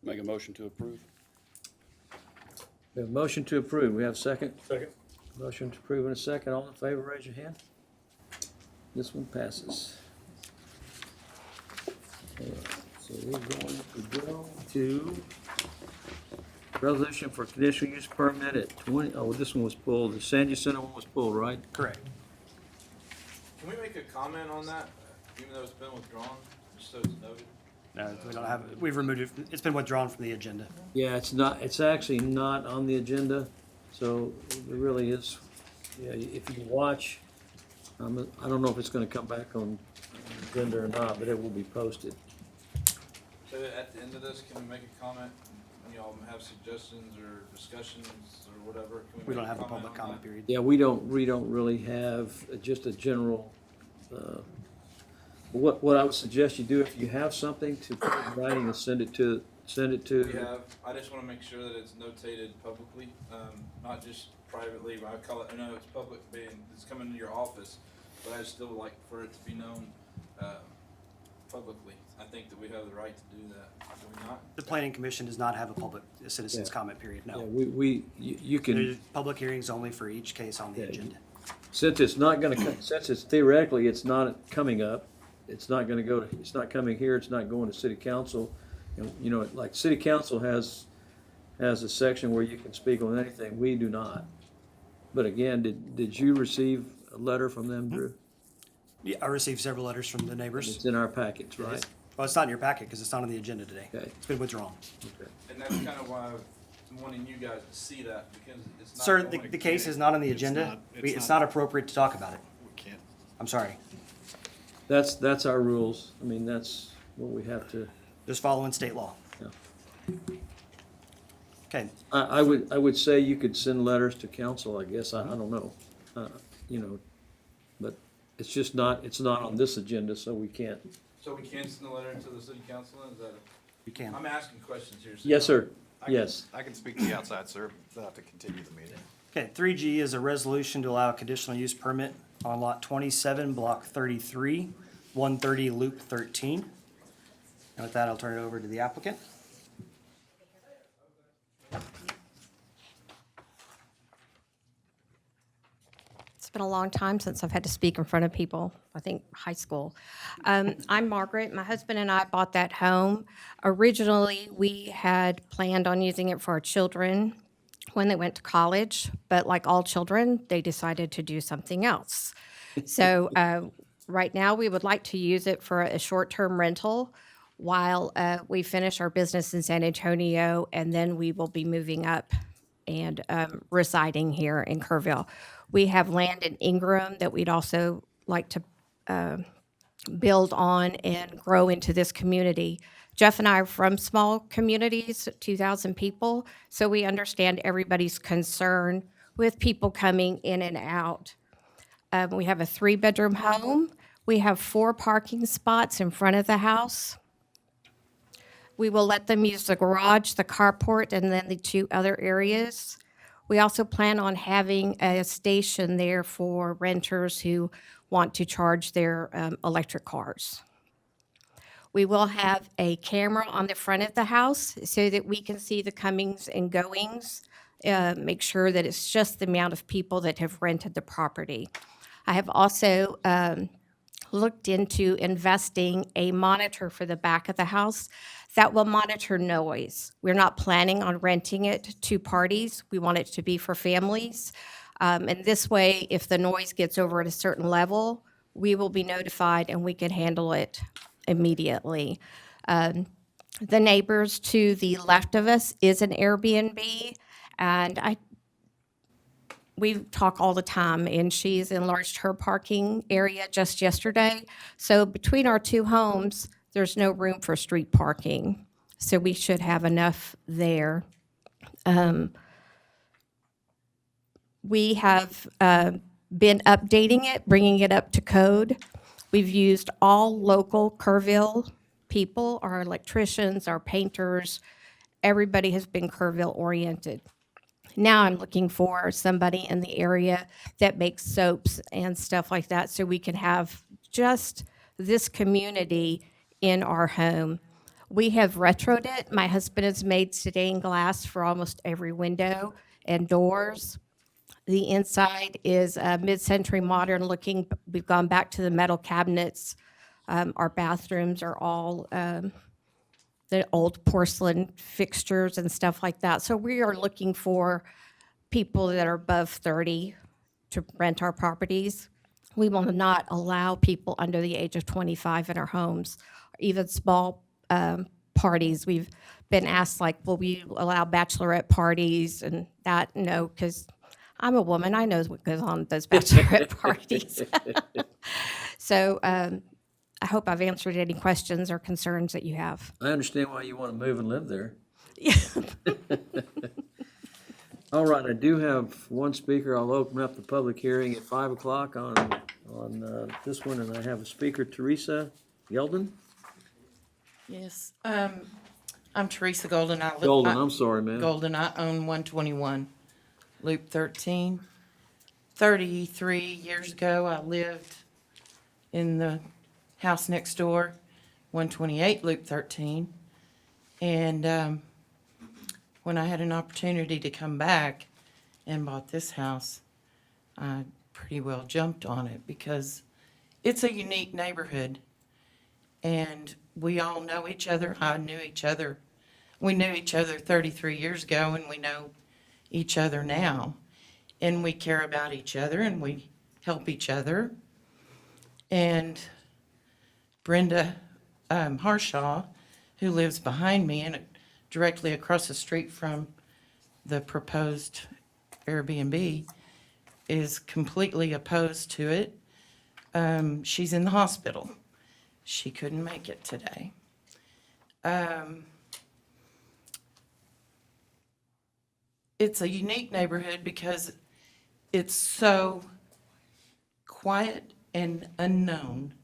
Make a motion to approve. We have a motion to approve. We have a second? Second. Motion to approve in a second. All in favor, raise your hand. This one passes. All right, so we're going to go to resolution for conditional use permit at 20, oh, this one was pulled. The San Jacinto one was pulled, right? Correct. Can we make a comment on that, even though it's been withdrawn, just so it's noted? No, we don't have it. We've removed it. It's been withdrawn from the agenda. Yeah, it's actually not on the agenda, so it really is, yeah, if you watch, I don't know if it's gonna come back on the agenda or not, but it will be posted. So at the end of this, can we make a comment? When y'all have suggestions or discussions or whatever? Can We don't make have a comment public on comment that? period. Yeah, we don't really have just a general, what I would suggest you do, if you have something, to put it in writing and send it to. We have, I just want to make sure that it's notated publicly, not just privately. I call it, I know it's public being, it's coming to your office, but I still like for it to be known publicly. I think that we have the right to do that, do we not? The planning commission does not have a citizens Yeah. comment period, Yeah, no. you can. There's public hearings only for each case on the Yeah. agenda. Since it's not gonna, since it's theoretically, it's not coming up, it's not gonna go to, it's not coming here, it's not going to city council. And, you know, like city council has a section where you can speak on anything, we do not. But again, did you receive a letter from them, Drew? Yeah, I received several letters from the neighbors. It's in our packets, It right? is. Well, it's not in your packet because it's not on the agenda today. Okay. It's been withdrawn. Okay. And that's kind of why I'm wanting you guys to see that, because it's not. Sir, going the to case get- is not on the it's agenda. not- It's not appropriate to talk about it. We can't. I'm sorry. That's our rules, I mean, that's what we have to, Just following state law. yeah. Okay. I would say you could send letters to council, I guess, I don't know, you know, but it's just not, it's not on this agenda, so we can't. So we can send a letter to the city council, is that? You can. I'm asking questions here. so- Yes, sir, I can- yes. I can speak to the outside, sir. They'll have to continue the meeting. Okay, 3G is a resolution to allow a conditional use permit on lot 27, block 33, 130 loop 13. And with that, I'll turn it over to the applicant. It's been a long time since I've had to speak in front of people, I think high school. I'm Margaret. My husband and I bought that home. Originally, we had planned on using it for our children when they went to college, but like all children, they decided to do something else. So right now, we would like to use it for a short-term rental while we finish our business in San Antonio, and then we will be moving up and residing here in Kerrville. We have land in Ingram that we'd also like to build on and grow into this community. Jeff and I are from small communities, 2,000 people, so we understand everybody's concern with people coming in and out. We have a 3-bedroom home. We have 4 parking spots in front of the house. We will let them use the garage, the carport, and then the 2 other areas. We also plan on having a station there for renters who want to charge their electric cars. We will have a camera on the front of the house so that we can see the comings and goings, make sure that it's just the amount of people that have rented the property. I have also looked into investing a monitor for the back of the house that will monitor noise. We're not planning on renting it to parties. We want it to be for families. And this way, if the noise gets over at a certain level, we will be notified and we can handle it immediately. The neighbors to the left of us is an Airbnb, and we talk all the time, and she's enlarged her parking area just yesterday. So between our two homes, there's no room for street parking. So we should have enough there. We have been updating it, bringing it up to code. We've used all local Kerrville people, our electricians, our painters. Everybody has been Kerrville oriented. Now I'm looking for somebody in the area that makes soaps and stuff like that so we can have just this community in our home. We have retroed it. My husband has made stained glass for almost every window and doors. The inside is mid-century modern looking. We've gone back to the metal cabinets. Our bathrooms are all the old porcelain fixtures and stuff like that. So we are looking for people that are above 30 to rent our properties. We will not allow people under the age of 25 in our homes, even small parties. We've been asked, like, will we allow bachelorette parties and that? No, because I'm a woman. I know what goes on at those bachelorette parties. So I hope I've answered any questions or concerns that you have. I understand why you want to move and live there. All right, I do have one speaker. I'll open up the public hearing at 5 o'clock on this one, and I have a speaker, Teresa Yeldon. Yes, I'm Teresa Golden. Golden, I'm sorry, ma'am. Golden, I own 121 Loop 13. 33 years ago, I lived in the house next door, 128 Loop 13. And when I had an opportunity to come back and bought this house, I pretty well jumped on it because it's a unique neighborhood. And we all know each other. I knew each other. We knew each other 33 years ago, and we know each other now. And we care about each other, and we help each other. And Brenda Harshaw, who lives behind me and directly across the street from the proposed Airbnb, is completely opposed to it. She's in the hospital. She couldn't make it today. It's a unique neighborhood because it's so quiet and unknown.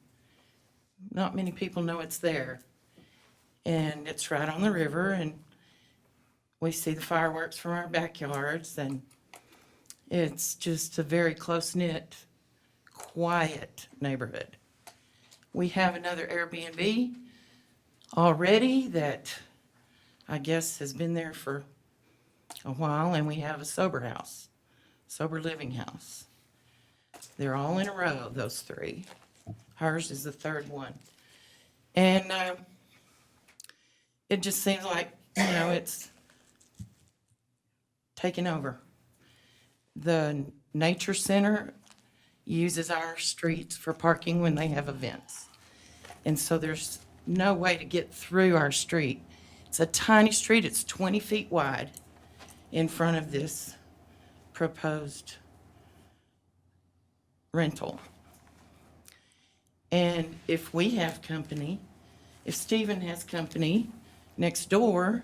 Not many people know it's there. And it's right on the river, and we see the fireworks from our backyards, and it's just a very close-knit, quiet neighborhood. We have another Airbnb already that I guess has been there for a while, and we have a sober house, sober living house. They're all in a row, those three. Hers is the third one. And it just seems like, it's taken over. The Nature Center uses our streets for parking when they have events. And so there's no way to get through our street. It's a tiny street. It's 20 feet wide in front of this proposed rental. And if we have company, if Stephen has company next door,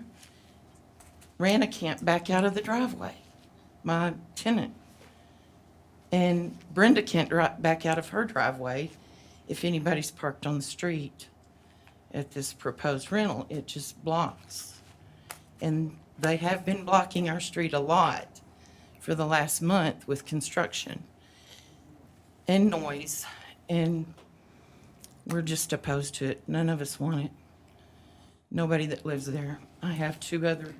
Rana can't back out of the driveway, my tenant. And Brenda can't back out of her driveway if anybody's parked on the street at this proposed rental. It just blocks. And they have been blocking our street a lot for the last month with construction and noise. And we're just opposed to it. None of us want it. Nobody that lives there. I have two other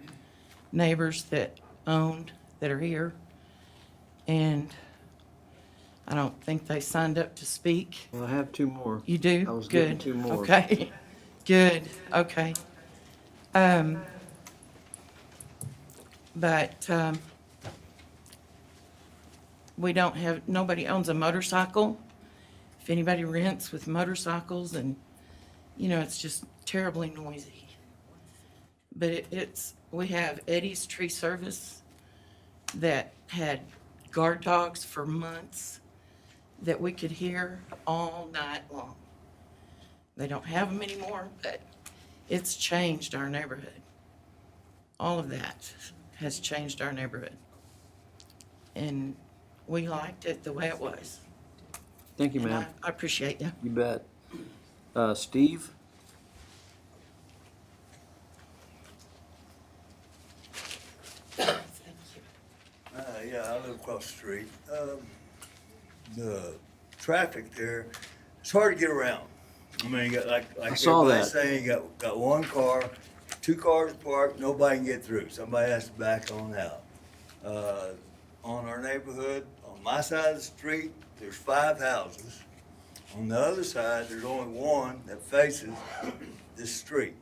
neighbors that owned that are here. And I don't think they signed up to speak. Well, I have two more. You do? I was given Good. two more. Okay, good, okay. But we don't have, nobody owns a motorcycle. If anybody rents with motorcycles and, it's just terribly noisy. But we have Eddie's Tree Service that had guard dogs for months that we could hear all night long. They don't have them anymore, but it's changed our neighborhood. All of that has changed our neighborhood. And we liked it the way it was. Thank you, And ma'am. I appreciate you. You bet. Steve? Yeah, I live across the street. The traffic there, it's hard to get around. I mean, you got like saw everybody's that. saying, you got one car, two cars parked, nobody can get through. Somebody has to back on out. On our neighborhood, on my side of the street, there's 5 houses. On the other side, there's only one that faces this street.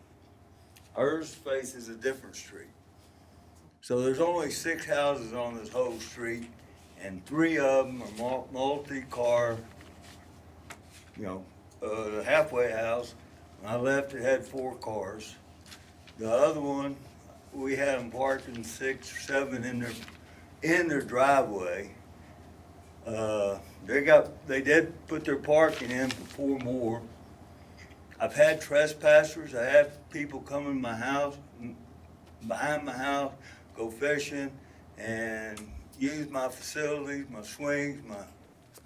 Hers faces a different street. So there's only 6 houses on this whole street, and 3 of them are multi-car, the halfway house, when I left, it had 4 cars. The other one, we had them parking 6 or 7 in their driveway. They did put their parking in for 4 more. I've had trespassers, I had people come in my house, behind my house, go fishing and use my facilities, my swings,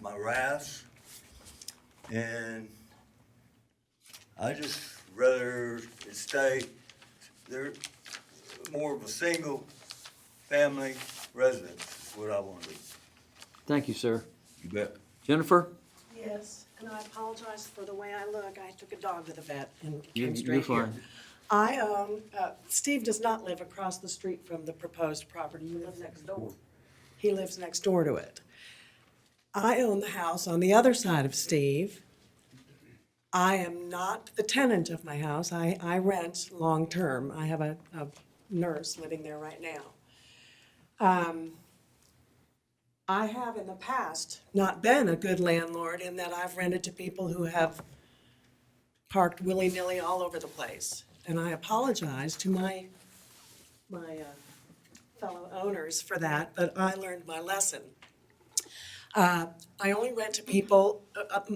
my rafts. And I just rather it stay, they're more of a single family residence is what I want to do. Thank you, sir. You bet. Jennifer? Yes, and I apologize for the way I look. I took a dog to the vet and You're came straight here. fine. Steve does not live across the street from the proposed property. He lives next door. He lives next door to it. I own the house on the other side of Steve. I am not the tenant of my house. I rent long-term. I have a nurse living there right now. I have in the past not been a good landlord in that I've rented to people who have parked willy-nilly all over the place. And I apologize to my fellow owners for that, but I learned my lesson. I only rent to people,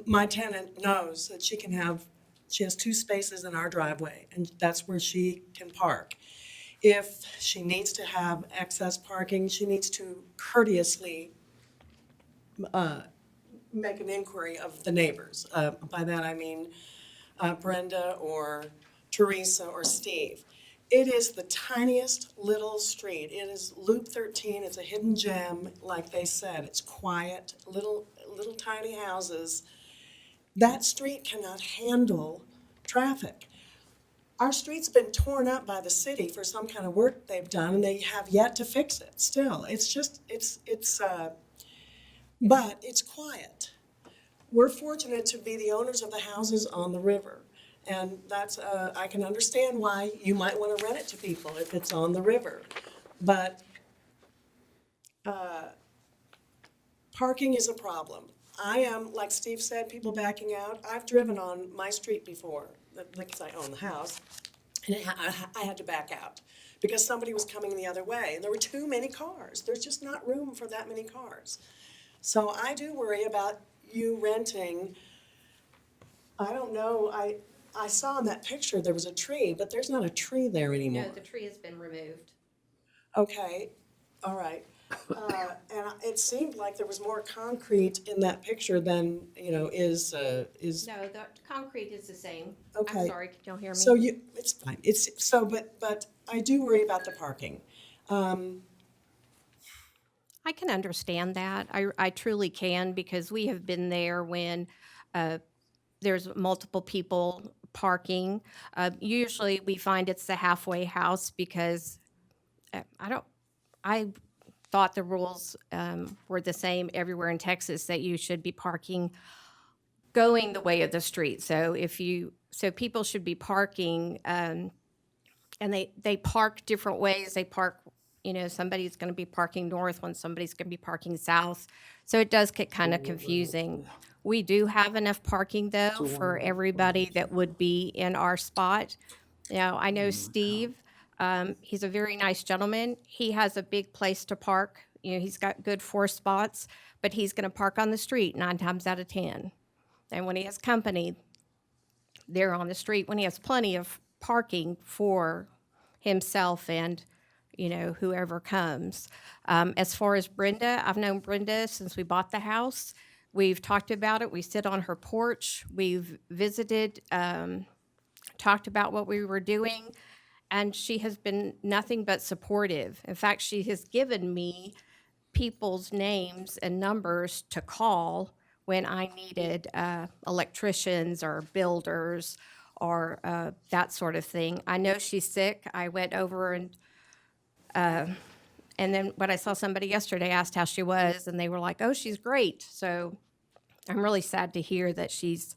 my tenant knows that she has 2 spaces in our driveway, and that's where she can park. If she needs to have excess parking, she needs to courteously make an inquiry of the neighbors. By that I mean Brenda or Teresa or Steve. It is the tiniest little street. It is Loop 13. It's a hidden gem, like they said. It's quiet, little tiny houses. That street cannot handle traffic. Our street's been torn up by the city for some kind of work they've done, and they have yet to fix it still. But it's quiet. We're fortunate to be the owners of the houses on the river. And that's, I can understand why you might want to rent it to people if it's on the river. But parking is a problem. I am, like Steve said, people backing out. I've driven on my street before, because I own the house, and I had to back out because somebody was coming the other way. And there were too many cars. There's just not room for that many cars. So I do worry about you renting. I don't know, I saw in that picture there was a tree, but there's not a tree there anymore. No, the tree has been removed. Okay, all right. And it seemed like there was more concrete in that picture than, is. No, the concrete is the same. Okay. I'm sorry, can y'all hear me? So it's fine. But I do worry about the parking. I can understand that. I truly can, because we have been there when there's multiple people parking. Usually we find it's the halfway house because I thought the rules were the same everywhere in Texas, that you should be parking going the way of the street. So people should be parking, and they park different ways. They park, somebody's going to be parking north when somebody's going to be parking south. So it does get kind of confusing. We do have enough parking, though, for everybody that would be in our spot. I know Steve, he's a very nice gentleman. He has a big place to park. He's got good 4 spots, but he's going to park on the street 9 times out of 10. And when he has company, they're on the street. When he has plenty of parking for himself and, whoever comes. As far as Brenda, I've known Brenda since we bought the house. We've talked about it. We sit on her porch. We've visited, talked about what we were doing, and she has been nothing but supportive. In fact, she has given me people's names and numbers to call when I needed electricians or builders or that sort of thing. I know she's sick. I went over and then when I saw somebody yesterday, asked how she was, and they were like, "Oh, she's great." So I'm really sad to hear that she's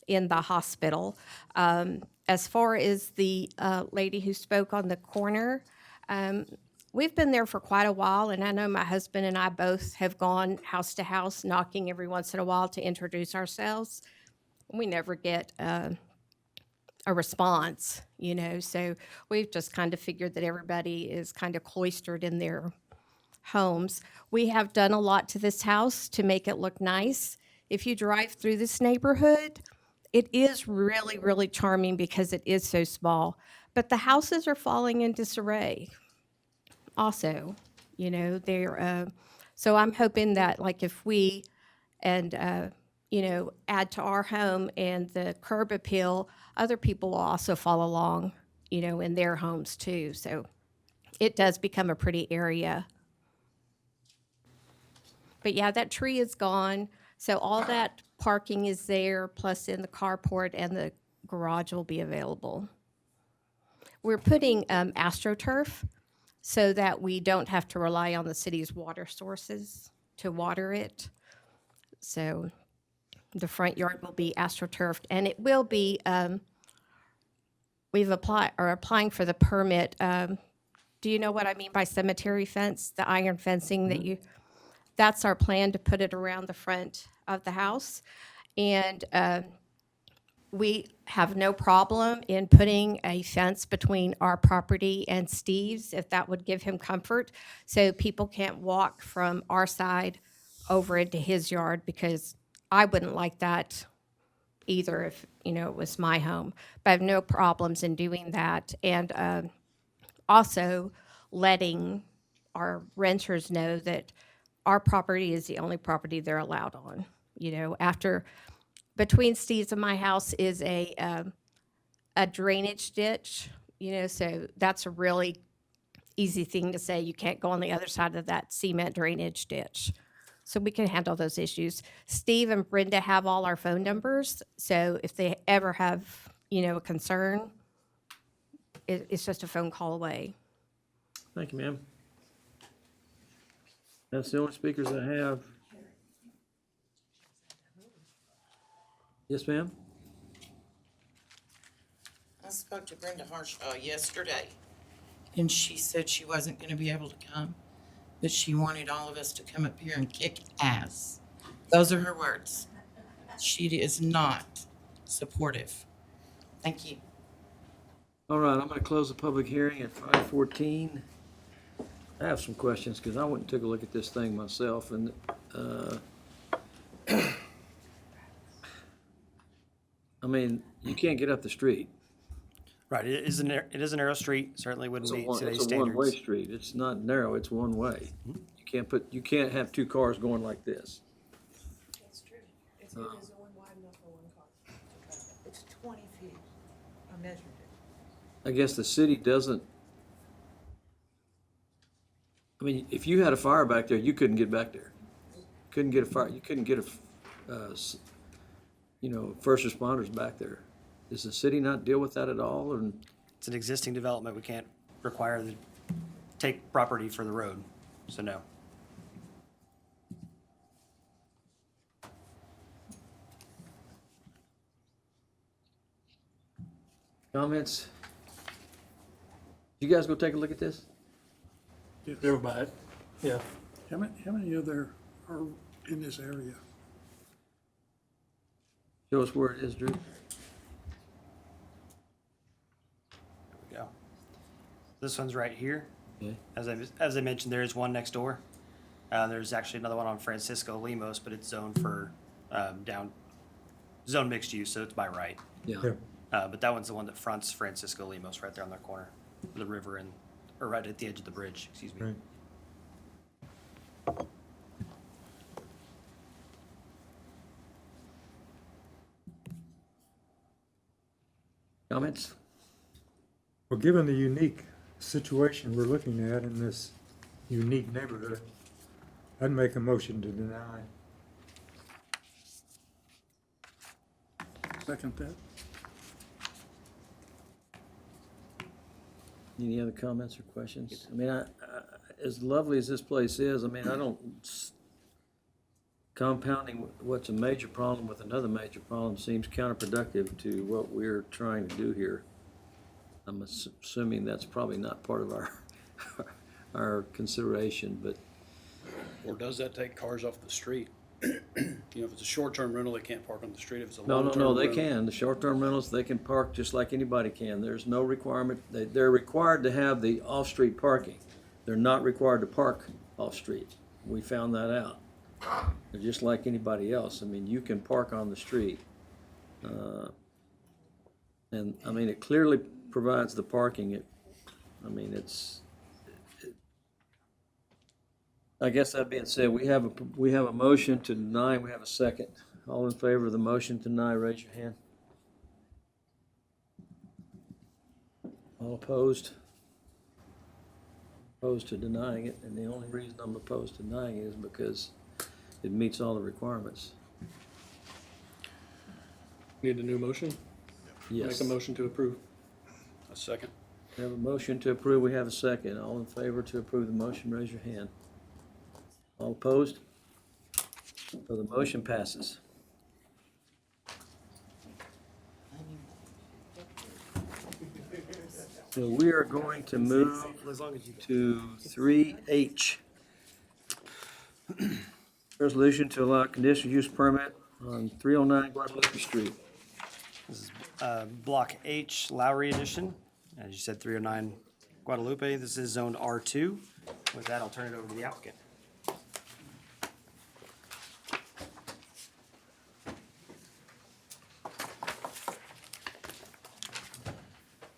in the hospital. As far as the lady who spoke on the corner, we've been there for quite a while, and I know my husband and I both have gone house to house, knocking every once in a while to introduce ourselves. We never get a response, so we've just kind of figured that everybody is kind of cloistered in their homes. We have done a lot to this house to make it look nice. If you drive through this neighborhood, it is really, really charming because it is so small, but the houses are falling in disarray also, they're, so I'm hoping that, like, if we, and, add to our home and the curb appeal, other people will also follow along, in their homes too. So it does become a pretty area. But yeah, that tree is gone. So all that parking is there, plus in the carport, and the garage will be available. We're putting AstroTurf so that we don't have to rely on the city's water sources to water it. So the front yard will be AstroTurfed, and it will be, applying for the permit. Do you know what I mean by cemetery fence? The iron fencing that that's our plan, to put it around the front of the house. And we have no problem in putting a fence between our property and Steve's, if that would give him comfort, so people can't walk from our side over into his yard, because I wouldn't like that either if, it was my home. But I have no problems in doing that. And also letting our renters know that our property is the only property they're allowed on. Between Steve's and my house is a drainage ditch, so that's a really easy thing to say. You can't go on the other side of that cement drainage ditch. So we can handle those issues. Steve and Brenda have all our phone numbers, so if they ever have, a concern, it's just a phone call away. Thank you, ma'am. That's the only speakers I have. Yes, ma'am? I spoke to Brenda Harshaw yesterday, and she said she wasn't going to be able to come, but she wanted all of us to come up here and kick ass. Those are her words. She is not supportive. Thank you. All right, I'm going to close the public hearing at 5:14. I have some questions, because I went and took a look at this thing myself, and you can't get up the street. Right, it is a narrow street, certainly wouldn't meet today's It's a one-way standards. street. It's not narrow, it's one way. You can't have 2 cars going like this. It's true. It is only wide enough for 1 car. It's 20 feet. I measured it. I guess the city doesn't, if you had a fire back there, you couldn't get back there. Couldn't get a fire, you couldn't get first responders back there. Does the city not deal with that at all? Or It's an existing development, we can't require the take property for the road, so no. Comments? You guys go take a look at this? They were by it. Yeah. How many other are in this area? Show us where it is, Drew. Yeah. This one's right here. Okay. As I mentioned, there is one next door. There's actually another one on Francisco Lemos, but it's zoned for zone mixed use, so it's by right. Yeah. But that one's the one that fronts Francisco Lemos right there on that corner, the river or right at the edge of the bridge. Excuse me. Right. Comments? Well, given the unique situation we're looking at in this unique neighborhood, I'd make a motion to deny. Second that. Any other comments or questions? I mean, as lovely as this place is, I mean, I don't, compounding what's a major problem with another major problem seems counterproductive to what we're trying to do here. I'm assuming that's probably not part of our consideration, but. Or does that take cars off the street? You know, if it's a short-term rental, they can't park on the street. If it's a No, long-term no, they rental- can. The short-term rentals, they can park just like anybody can. There's no requirement. They're required to have the off-street parking. They're not required to park off-street. We found that out. They're just like anybody else. I mean, you can park on the street. And, I mean, it clearly provides the parking. I guess that being said, we have a motion to deny, we have a second. All in favor of the motion to deny, raise your hand. All opposed? Opposed to denying it, and the only reason I'm opposed to denying it is because it meets all the requirements. Need a new motion? Yes. Make a motion to approve. A second. We have a motion to approve, we have a second. All in favor to approve the motion, raise your hand. All opposed? So the motion passes. So we are going to move to 3H. Resolution to allow conditional use permit on 309 Guadalupe Street. This is Block H Lowry Edition. As you said, 309 Guadalupe. This is zoned R2. With that, I'll turn it over to the applicant.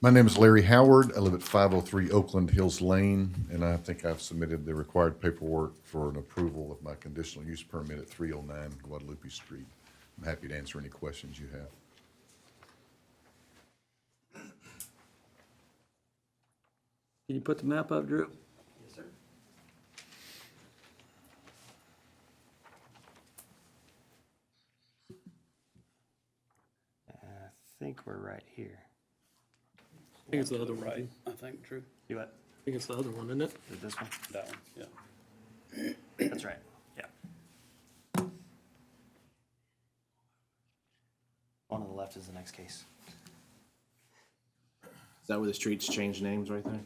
My name is Larry Howard. I live at 503 Oakland Hills Lane, and I think I've submitted the required paperwork for an approval of my conditional use permit at 309 Guadalupe Street. I'm happy to answer any questions you have. Can you put the map up, Drew? Yes, sir. I think we're right here. I think it's the other one. Right, I think, Drew. You what? I think it's the other one, isn't it? Is it this one? That one, yeah. That's right, yeah. One on the left is the next case. Is that where the streets change names right there?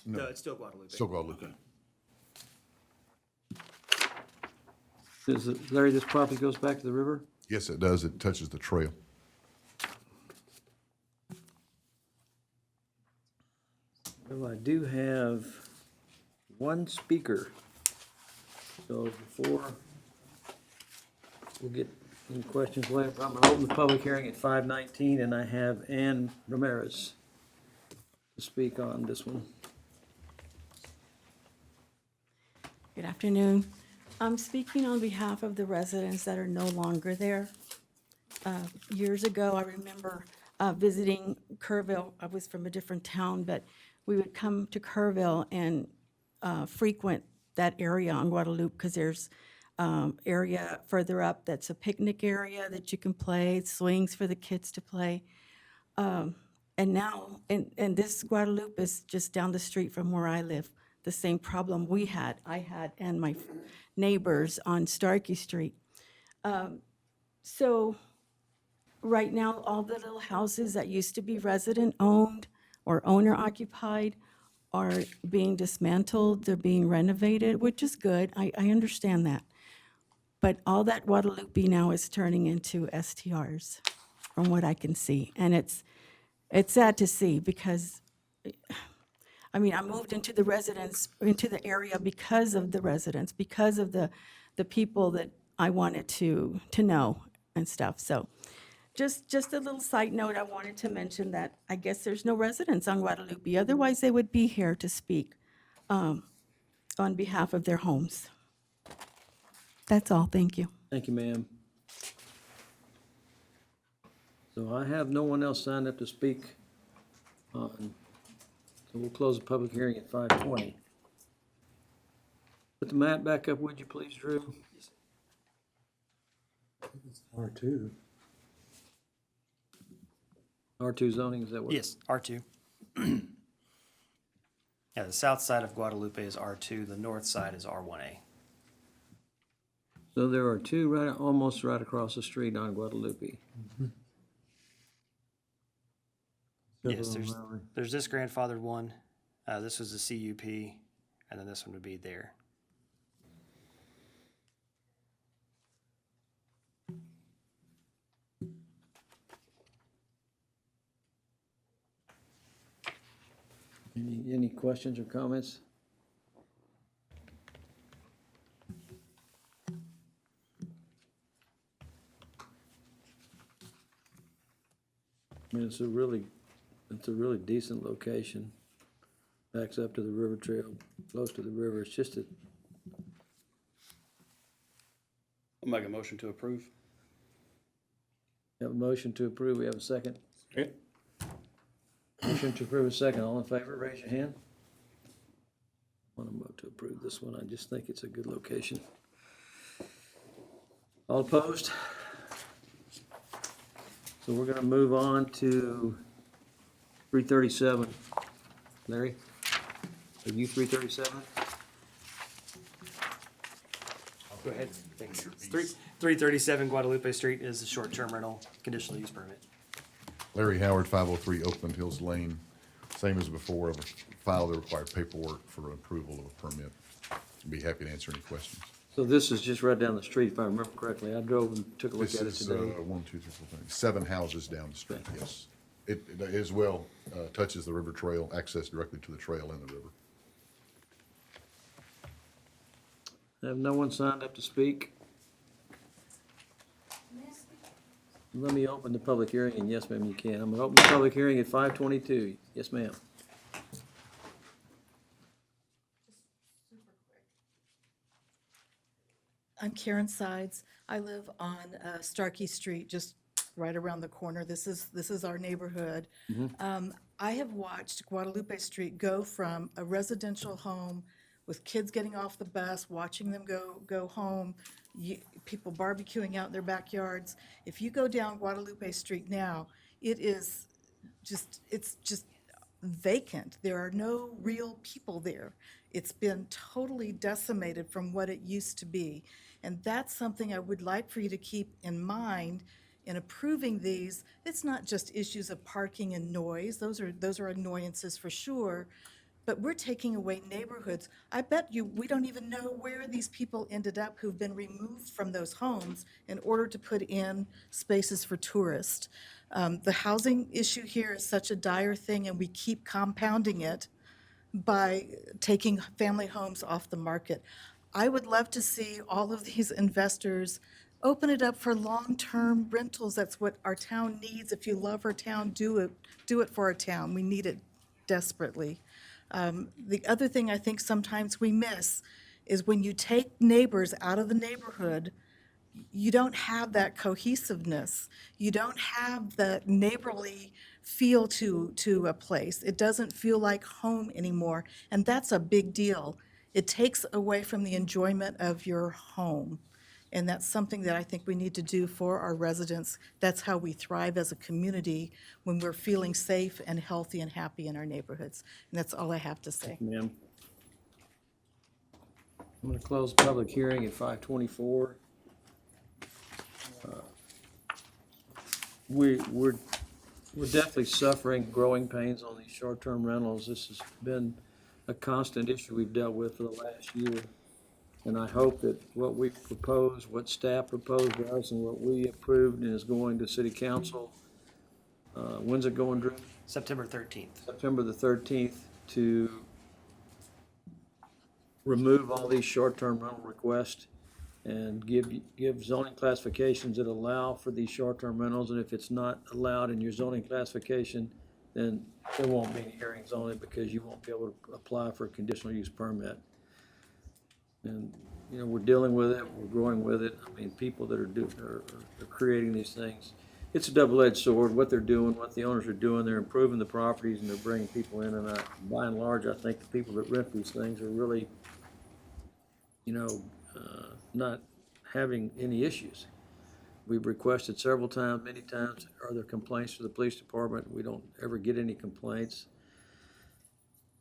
No, it's still Guadalupe. Still Guadalupe. Larry, this property goes back to the river? Yes, it does. It touches the trail. Well, I do have one speaker. So before we'll get any questions later, I'm going to open the public hearing at 5:19, and I have Ann Ramirez to speak on this one. Good afternoon. I'm speaking on behalf of the residents that are no longer there. Years ago, I remember visiting Kerrville. I was from a different town, but we would come to Kerrville and frequent that area on Guadalupe because there's area further up that's a picnic area that you can play, swings for the kids to play. And now, and this Guadalupe is just down the street from where I live. The same problem I had, and my neighbors on Starkey Street. So right now, all the little houses that used to be resident-owned or owner-occupied are being dismantled, they're being renovated, which is good, I understand that. But all that Guadalupe now is turning into STRs, from what I can see. And it's sad to see because, I mean, I moved into the area because of the residents, because of the people that I wanted to know and stuff. So just a little side note, I wanted to mention that I guess there's no residents on Guadalupe. Otherwise, they would be here to speak on behalf of their homes. That's all. Thank you. Thank you, ma'am. So I have no one else signed up to speak on, so we'll close the public hearing at 5:20. Put the map back up, would you please, Drew? R2. R2 zoning, is that what? Yes, R2. Yeah, the south side of Guadalupe is R2, the north side is R1A. So there are two right, almost right across the street on Guadalupe. Yes, there's this grandfathered one, this was the CUP, and then this one would be there. Any questions or comments? I mean, it's a really decent location. Backs up to the river trail, close to the river. It's just a, I'll make a motion to approve. we have a motion to approve. We have a second. Okay. Motion to approve a second. All in favor, raise your hand. Want to vote to approve this one. I just think it's a good location. All opposed? So we're gonna move on to 337. Larry? Are you 337? Go ahead. Thanks. 337 Guadalupe Street is the short-term rental conditional use permit. Larry Howard, 503 Oakland Hills Lane. Same as before, I've filed the required paperwork for approval of a permit. Be happy to answer any questions. So this is just right down the street, if I remember correctly. I drove and took a look This at it is today. 1, 2, 3, 4, 5, 7 houses down the street, yes. It as well touches the river trail, access directly to the trail and the river. I have no one signed up to speak. Let me open the public hearing, and yes, ma'am, you can. I'm gonna open the public hearing at 5:22. Yes, ma'am. I'm Karen Sides. I live on Starkey Street, just right around the corner. This is our neighborhood. I have watched Guadalupe Street go from a residential home with kids getting off the bus, watching them go home, people barbecuing out in their backyards. If you go down Guadalupe Street now, it's just vacant. There are no real people there. It's been totally decimated from what it used to be. And that's something I would like for you to keep in mind in approving these. It's not just issues of parking and noise. Those are annoyances for sure. But we're taking away neighborhoods. I bet you we don't even know where these people ended up who've been removed from those homes in order to put in spaces for tourists. The housing issue here is such a dire thing, and we keep compounding it by taking family homes off the market. I would love to see all of these investors open it up for long-term rentals. That's what our town needs. If you love our town, do it for our town. We need it desperately. The other thing I think sometimes we miss is when you take neighbors out of the neighborhood, you don't have that cohesiveness. You don't have the neighborly feel to a place. It doesn't feel like home anymore, and that's a big deal. It takes away from the enjoyment of your home, and that's something that I think we need to do for our residents. That's how we thrive as a community, when we're feeling safe and healthy and happy in our neighborhoods. And that's all I have to say. Ma'am. I'm gonna close the public hearing at 5:24. we're definitely suffering growing pains on these short-term rentals. This has been a constant issue we've dealt with for the last year. And I hope that what we proposed, what staff proposed to us, and what we approved and is going to city council, when's it going, Drew? September 13th. September the 13th, to remove all these short-term rental requests and give zoning classifications that allow for these short-term rentals. And if it's not allowed in your zoning classification, then there won't be any hearings on it because you won't be able to apply for a conditional use permit. And, you know, we're dealing with it, we're growing with it. I mean, people that are creating these things, it's a double-edged sword, what they're doing, what the owners are doing. They're improving the properties and they're bringing people in. And by and large, I think the people that rent these things are really, you know, not having any issues. We've requested several times, many times, are there complaints to the police department? We don't ever get any complaints.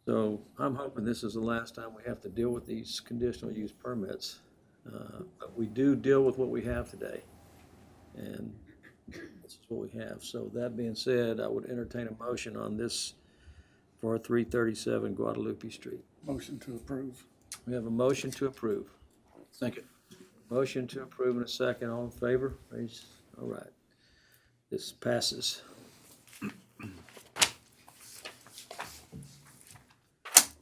So I'm hoping this is the last time we have to deal with these conditional use permits. But we do deal with what we have today. And this is what we have. So that being said, I would entertain a motion on this for 337 Guadalupe Street. Motion to approve. We have a motion to approve. Second. Motion to approve in a second. All in favor? Raise. All right. This passes.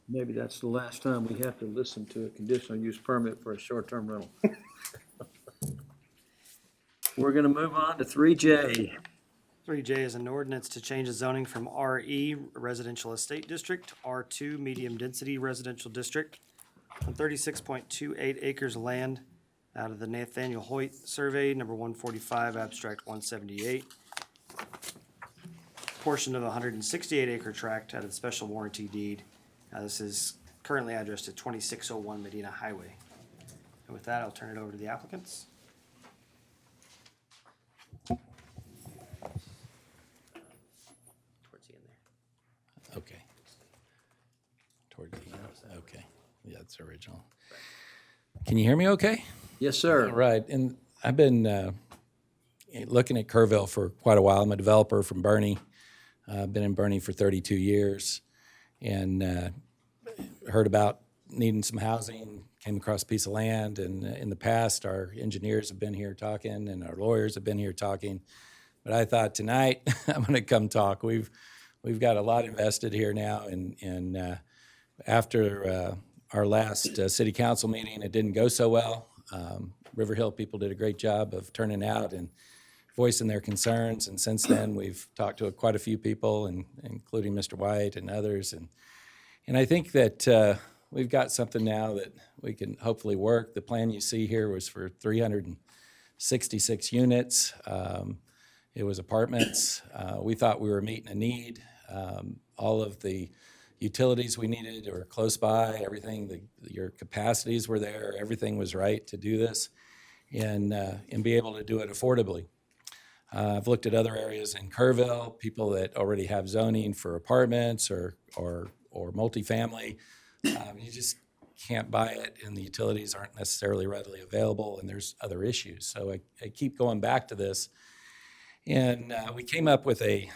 Maybe that's the last time we have to listen to a conditional use permit for a short-term rental. We're gonna move on to 3J. 3J is an ordinance to change the zoning from RE Residential Estate District to R2 Medium Density Residential District on 36.28 acres of land out of the Nathaniel Hoyt Survey, number 145, abstract 178. Portion of a 168 acre tract out of the special warranty deed. This is currently addressed at 2601 Medina Highway. And with that, I'll turn it over to the applicants. Towards the end there. Okay. Toward the end, okay. Yeah, it's original. Can you hear me okay? Yes, sir. All right, and I've been looking at Kerrville for quite a while. I'm a developer from Bernie. I've been in Bernie for 32 years and heard about needing some housing, came across a piece of land, and in the past, our engineers have been here talking and our lawyers have been here talking. But I thought tonight, I'm gonna come talk. We've got a lot invested here now, and after our last city council meeting, it didn't go so well. River Hill people did a great job of turning out and voicing their concerns, and since then, we've talked to quite a few people, and including Mr. White and others, and I think that we've got something now that we can hopefully work. The plan you see here was for 366 units. It was apartments. We thought we were meeting a need. All of the utilities we needed were close by. Everything, your capacities were there. Everything was right to do this, and be able to do it affordably. I've looked at other areas in Kerrville, people that already have zoning for apartments or multifamily. You just can't buy it, and the utilities aren't necessarily readily available, and there's other issues. So I keep going back to this, and we came up with an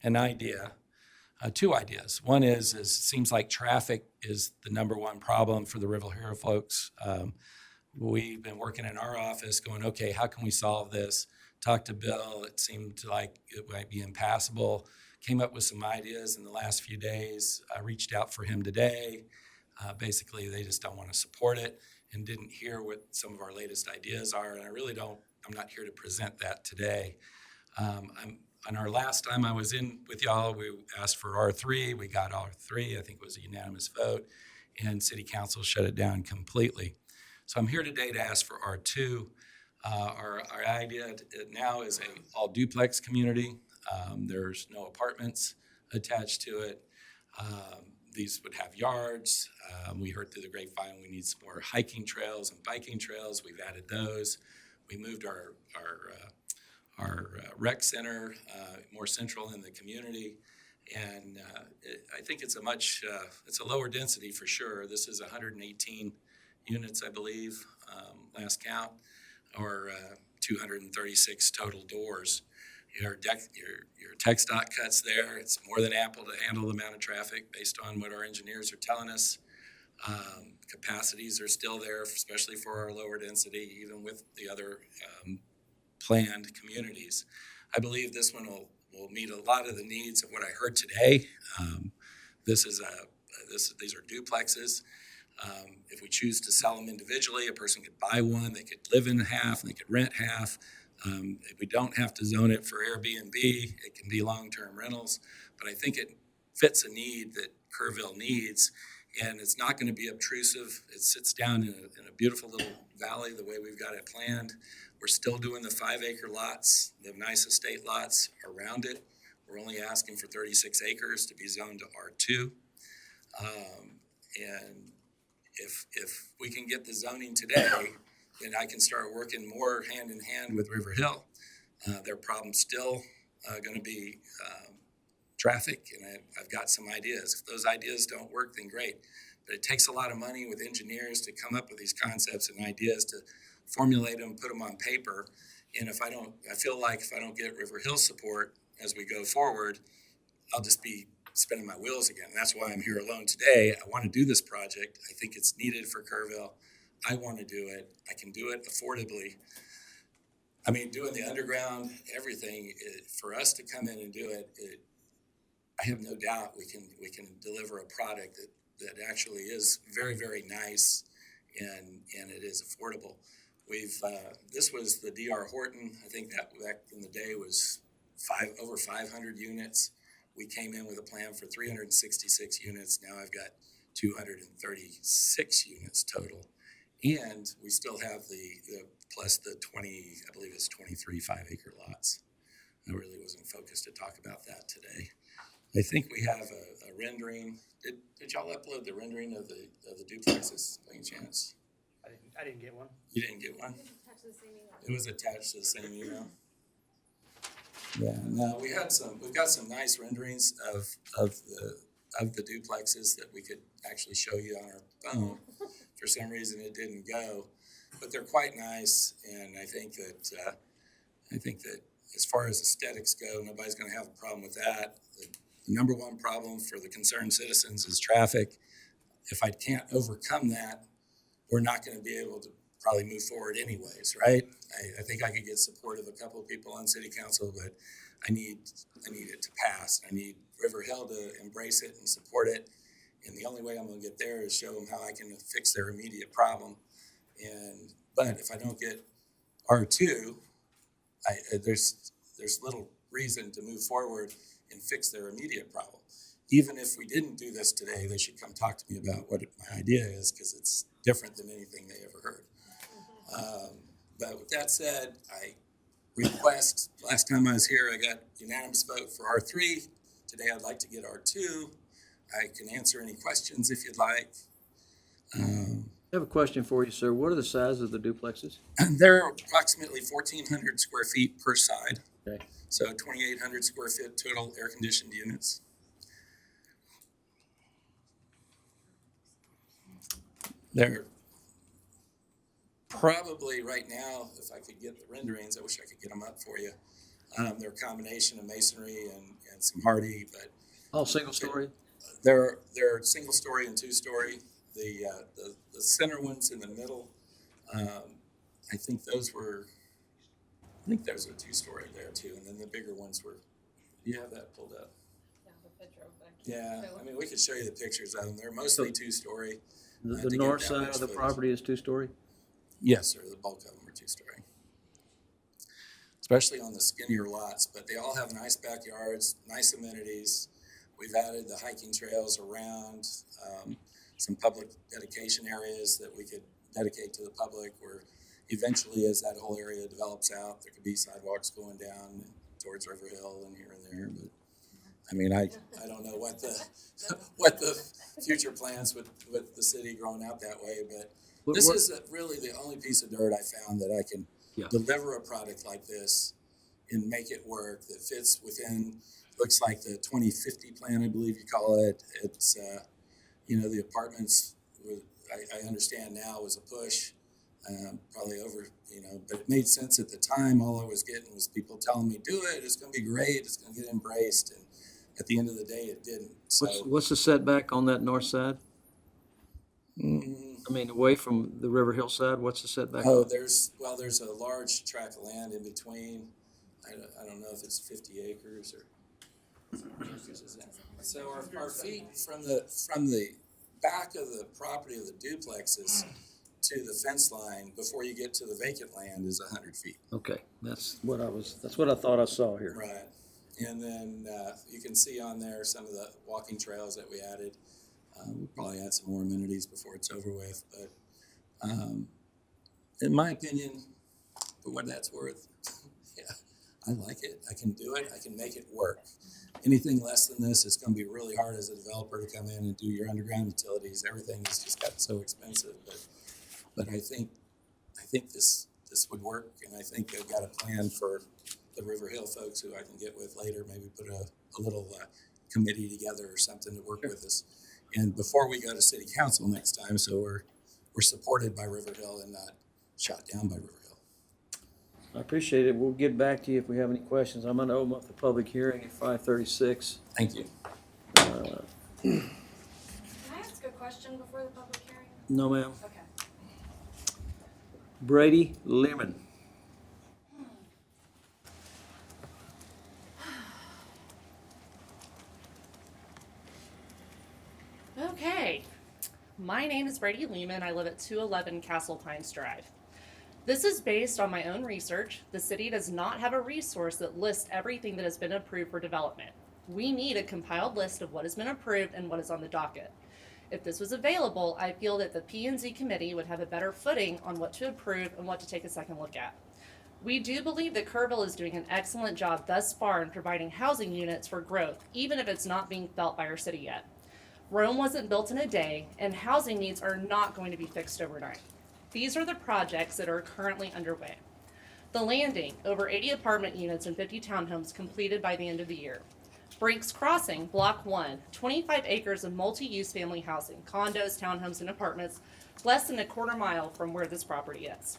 idea, two ideas. One is it seems like traffic is the number one problem for the River Hill folks. We've been working in our office going, okay, how can we solve this? Talked to Bill, it seemed like it might be impassable. Came up with some ideas in the last few days. I reached out for him today. Basically, they just don't want to support it and didn't hear what some of our latest ideas are. And I'm not here to present that today. On our last time I was in with y'all, we asked for R3. We got R3. I think it was a unanimous vote. And City Council shut it down completely. So I'm here today to ask for R2. Our idea now is an all duplex community. There's no apartments attached to it. These would have yards. We heard through the grapevine we need some more hiking trails and biking trails. We've added those. We moved our rec center more central in the community. And I think it's a lower density for sure. This is 118 units, I believe, last count, or 236 total doors. Your text dot cuts there. It's more than ample to handle the amount of traffic based on what our engineers are telling us. Capacities are still there, especially for our lower density, even with the other planned communities. I believe this one will meet a lot of the needs of what I heard today. These are duplexes. If we choose to sell them individually, a person could buy one, they could live in half, and they could rent half. If we don't have to zone it for Airbnb, it can be long-term rentals. But I think it fits a need that Kerrville needs, and it's not going to be obtrusive. It sits down in a beautiful little valley the way we've got it planned. We're still doing the 5-acre lots, the nice estate lots around it. We're only asking for 36 acres to be zoned to R2. And if we can get the zoning today, then I can start working more hand in hand with River Hill. Their problem's still going to be traffic, and I've got some ideas. If those ideas don't work, then great. But it takes a lot of money with engineers to come up with these concepts and ideas, to formulate them, put them on paper. And I feel like if I don't get River Hill support as we go forward, I'll just be spinning my wheels again. That's why I'm here alone today. I want to do this project. I think it's needed for Kerrville. I want to do it. I can do it affordably. I mean, doing the underground, everything, for us to come in and do it, I have no doubt we can deliver a product that actually is very, very nice, and it is affordable. This was the D.R. Horton. I think that back in the day was over 500 units. We came in with a plan for 366 units. Now I've got 236 units total. And we still have the plus the 20, I believe it's 23 5-acre lots. I really wasn't focused to talk about that today. I think we have a rendering. Did y'all upload the rendering of the duplexes by any chance? I didn't get one. You didn't get one? It was attached to the same email. Yeah, no, we've got some nice renderings of the duplexes that we could actually show you on our phone. For some reason, it didn't go, but they're quite nice, and I think that as far as aesthetics go, nobody's going to have a problem with that. The number one problem for the concerned citizens is traffic. If I can't overcome that, we're not going to be able to probably move forward anyways, right? I think I could get support of a couple of people on city council, but I need it to pass. I need River Hill to embrace it and support it. And the only way I'm going to get there is show them how I can fix their immediate problem. But if I don't get R2, there's little reason to move forward and fix their immediate problem. Even if we didn't do this today, they should come talk to me about what my idea is, because it's different than anything they ever heard. But with that said, I request, last time I was here, I got unanimous vote for R3. Today I'd like to get R2. I can answer any questions if you'd like. I have a question for you, sir. What are the sizes of the duplexes? They're approximately 1,400 square feet per side. Okay. So 2,800 square feet total air-conditioned units. They're probably right now, if I could get the renderings, I wish I could get them up for you. They're a combination of masonry and some hardy, but all single story. They're single story and 2-story. The center ones in the middle, I think those were 2-story there too, and then the bigger ones were. Do you have that pulled up? Yeah, I mean, we could show you the pictures of them. They're mostly 2-story. The north side of the property is 2-story? Yes, sir. The bulk of them are 2-story. Especially on the skinnier lots, but they all have nice backyards, nice amenities. We've added the hiking trails around, some public dedication areas that we could dedicate to the public, where eventually as that whole area develops out, there could be sidewalks going down towards River Hill and here and there. But I mean, I don't know what the future plans with the city growing out that way, but this is really the only piece of dirt I found that I can deliver a product like this and make it work that fits within, looks like the 2050 plan, I believe you call it. It's, the apartments, I understand now was a push. probably over, but it made sense at the time. All I was getting was people telling me, do it, it's gonna be great, it's gonna get embraced, and at the end of the day, it didn't, so. What's the setback on that north side? Mm, I mean, away from the River Hill side, what's the setback? Oh, there's a large tract of land in between. I don't know if it's 50 acres or. So our feet from the back of the property of the duplexes to the fence line before you get to the vacant land is 100 feet. Okay, that's what I thought I saw here. Right. And then you can see on there some of the walking trails that we added. We'll probably add some more amenities before it's over with, but in my opinion, for what that's worth, yeah, I like it. I can do it. I can make it work. Anything less than this, it's going to be really hard as a developer to come in and do your underground utilities. Everything has just gotten so expensive, but I think this would work, and I think they've got a plan for the River Hill folks who I can get with later. Maybe put a little committee together or something to work with us. And before we go to city council next time, so we're supported by River Hill and not shot down by River Hill. I appreciate it. We'll get back to you if we have any questions. I'm gonna open up the public hearing at 5:36. Thank you. Can I ask a question before the public hearing? No, ma'am. Okay. Brady Lemon. Okay, my name is Brady Lehman. I live at 211 Castle Pines Drive. This is based on my own research. The city does not have a resource that lists everything that has been approved for development. We need a compiled list of what has been approved and what is on the docket. If this was available, I feel that the P&Z committee would have a better footing on what to approve and what to take a second look at. We do believe that Kerrville is doing an excellent job thus far in providing housing units for growth, even if it's not being felt by our city yet. Rome wasn't built in a day, and housing needs are not going to be fixed overnight. These are the projects that are currently underway. The Landing, over 80 apartment units and 50 townhomes completed by the end of the year. Brinks Crossing, Block 1, 25 acres of multi-use family housing, condos, townhomes, and apartments, less than a quarter mile from where this property is.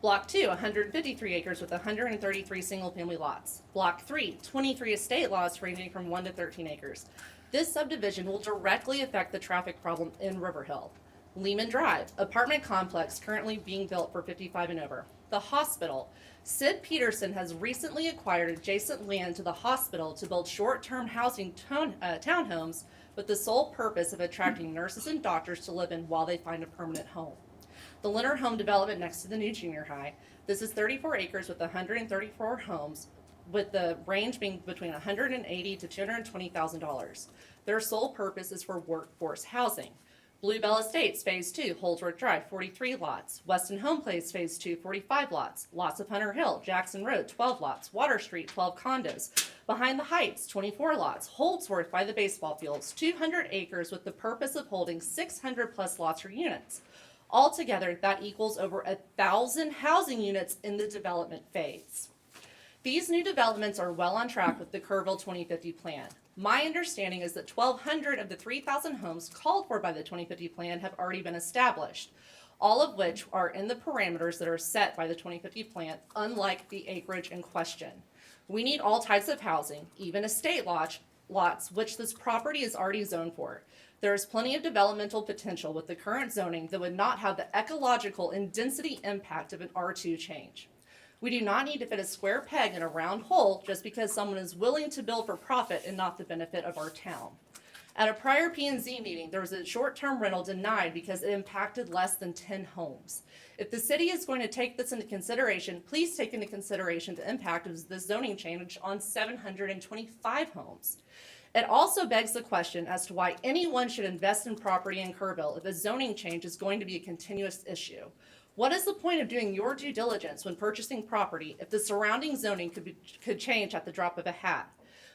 Block 2, 153 acres with 133 single-family lots. Block 3, 23 estate lots ranging from 1 to 13 acres. This subdivision will directly affect the traffic problem in River Hill. Lehman Drive, apartment complex currently being built for 55 and over. The hospital. Sid Peterson has recently acquired adjacent land to the hospital to build short-term housing townhomes with the sole purpose of attracting nurses and doctors to live in while they find a permanent home. The Leonard Home development next to the new junior high. This is 34 acres with 134 homes, with the range being between $180,000 to $220,000. Their sole purpose is for workforce housing. Bluebell Estates Phase 2, Holdsworth Drive, 43 lots. Weston Home Place Phase 2, 45 lots. Lots of Hunter Hill, Jackson Road, 12 lots. Water Street, 12 condos. Behind the Heights, 24 lots. Holdsworth by the baseball fields, 200 acres with the purpose of holding 600 plus lots or units. Altogether, that equals over 1,000 housing units in the development phase. These new developments are well on track with the Kerrville 2050 plan. My understanding is that 1,200 of the 3,000 homes called for by the 2050 plan have already been established, all of which are in the parameters that are set by the 2050 plan, unlike the acreage in question. We need all types of housing, even estate lots, which this property is already zoned for. There is plenty of developmental potential with the current zoning that would not have the ecological and density impact of an R2 change. We do not need to fit a square peg in a round hole just because someone is willing to build for profit and not the benefit of our town. At a prior P&Z meeting, there was a short-term rental denied because it impacted less than 10 homes. If the city is going to take this into consideration, please take into consideration the impact of the zoning change on 725 homes. It also begs the question as to why anyone should invest in property in Kerrville if a zoning change is going to be a continuous issue. What is the point of doing your due diligence when purchasing property if the surrounding zoning could change at the drop of a hat?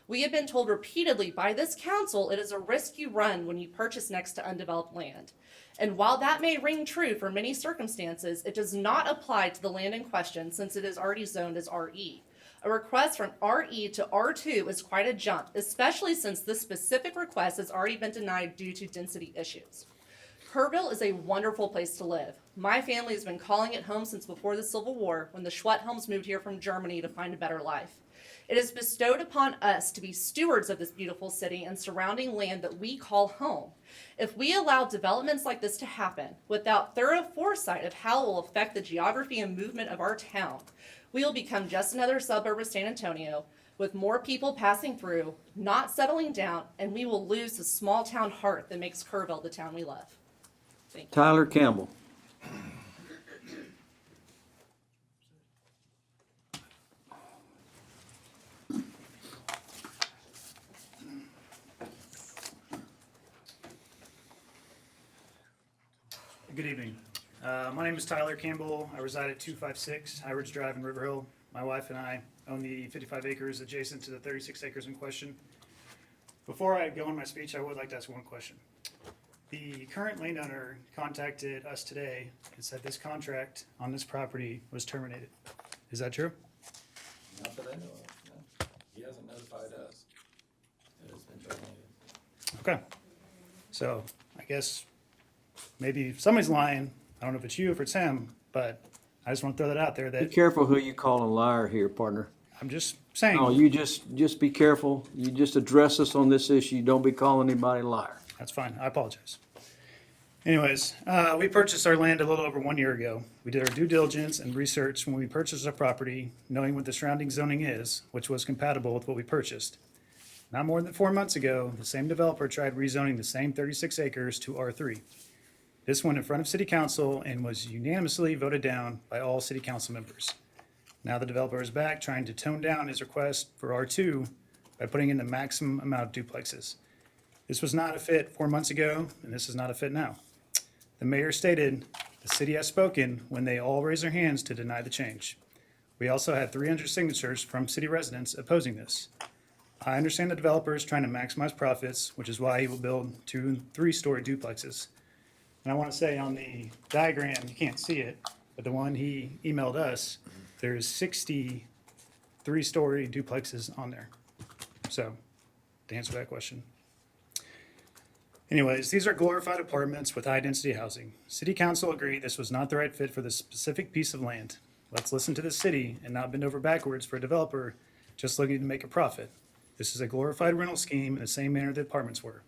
We have been told repeatedly by this council it is a risk you run when you purchase next to undeveloped land. And while that may ring true for many circumstances, it does not apply to the land in question since it is already zoned as RE. A request from RE to R2 is quite a jump, especially since this specific request has already been denied due to density issues. Kerrville is a wonderful place to live. My family has been calling it home since before the Civil War, when the Schwethelms moved here from Germany to find a better life. It is bestowed upon us to be stewards of this beautiful city and surrounding land that we call home. If we allow developments like this to happen without thorough foresight of how it will affect the geography and movement of our town, we will become just another suburb of San Antonio, with more people passing through, not settling down, and we will lose the small town heart that makes Kerrville the town we love. Thank you. Tyler Campbell. Good evening. My name is Tyler Campbell. I reside at 256 High Ridge Drive in River Hill. My wife and I own the 55 acres adjacent to the 36 acres in question. Before I go on my speech, I would like to ask one question. The current landowner contacted us today and said this contract on this property was terminated. Is that true? Not that I know of, no. He hasn't notified us that it's been terminated. Okay. So I guess maybe somebody's lying. I don't know if it's you, if it's him, but I just want to throw that out there Be that careful who you call a liar here, partner. I'm just saying. No, you just be careful. You just address us on this issue. Don't be calling anybody a liar. That's fine. I apologize. Anyways, we purchased our land a little over 1 year ago. We did our due diligence and research when we purchased our property, knowing what the surrounding zoning is, which was compatible with what we purchased. Not more than 4 months ago, the same developer tried rezoning the same 36 acres to R3. This went in front of City Council and was unanimously voted down by all City Council members. Now the developer is back trying to tone down his request for R2 by putting in the maximum amount of duplexes. This was not a fit 4 months ago, and this is not a fit now. The mayor stated, "The city has spoken," when they all raised their hands to deny the change. We also had 300 signatures from city residents opposing this. I understand the developer is trying to maximize profits, which is why he will build 2- and 3-story duplexes. And I want to say on the diagram, you can't see it, but the one he emailed us, there's 60 3-story duplexes on there. So, to answer that question. Anyways, these are glorified apartments with high-density housing. City Council agreed this was not the right fit for this specific piece of land. Let's listen to the city and not bend over backwards for a developer just looking to make a profit. This is a glorified rental scheme in the same manner the apartments were.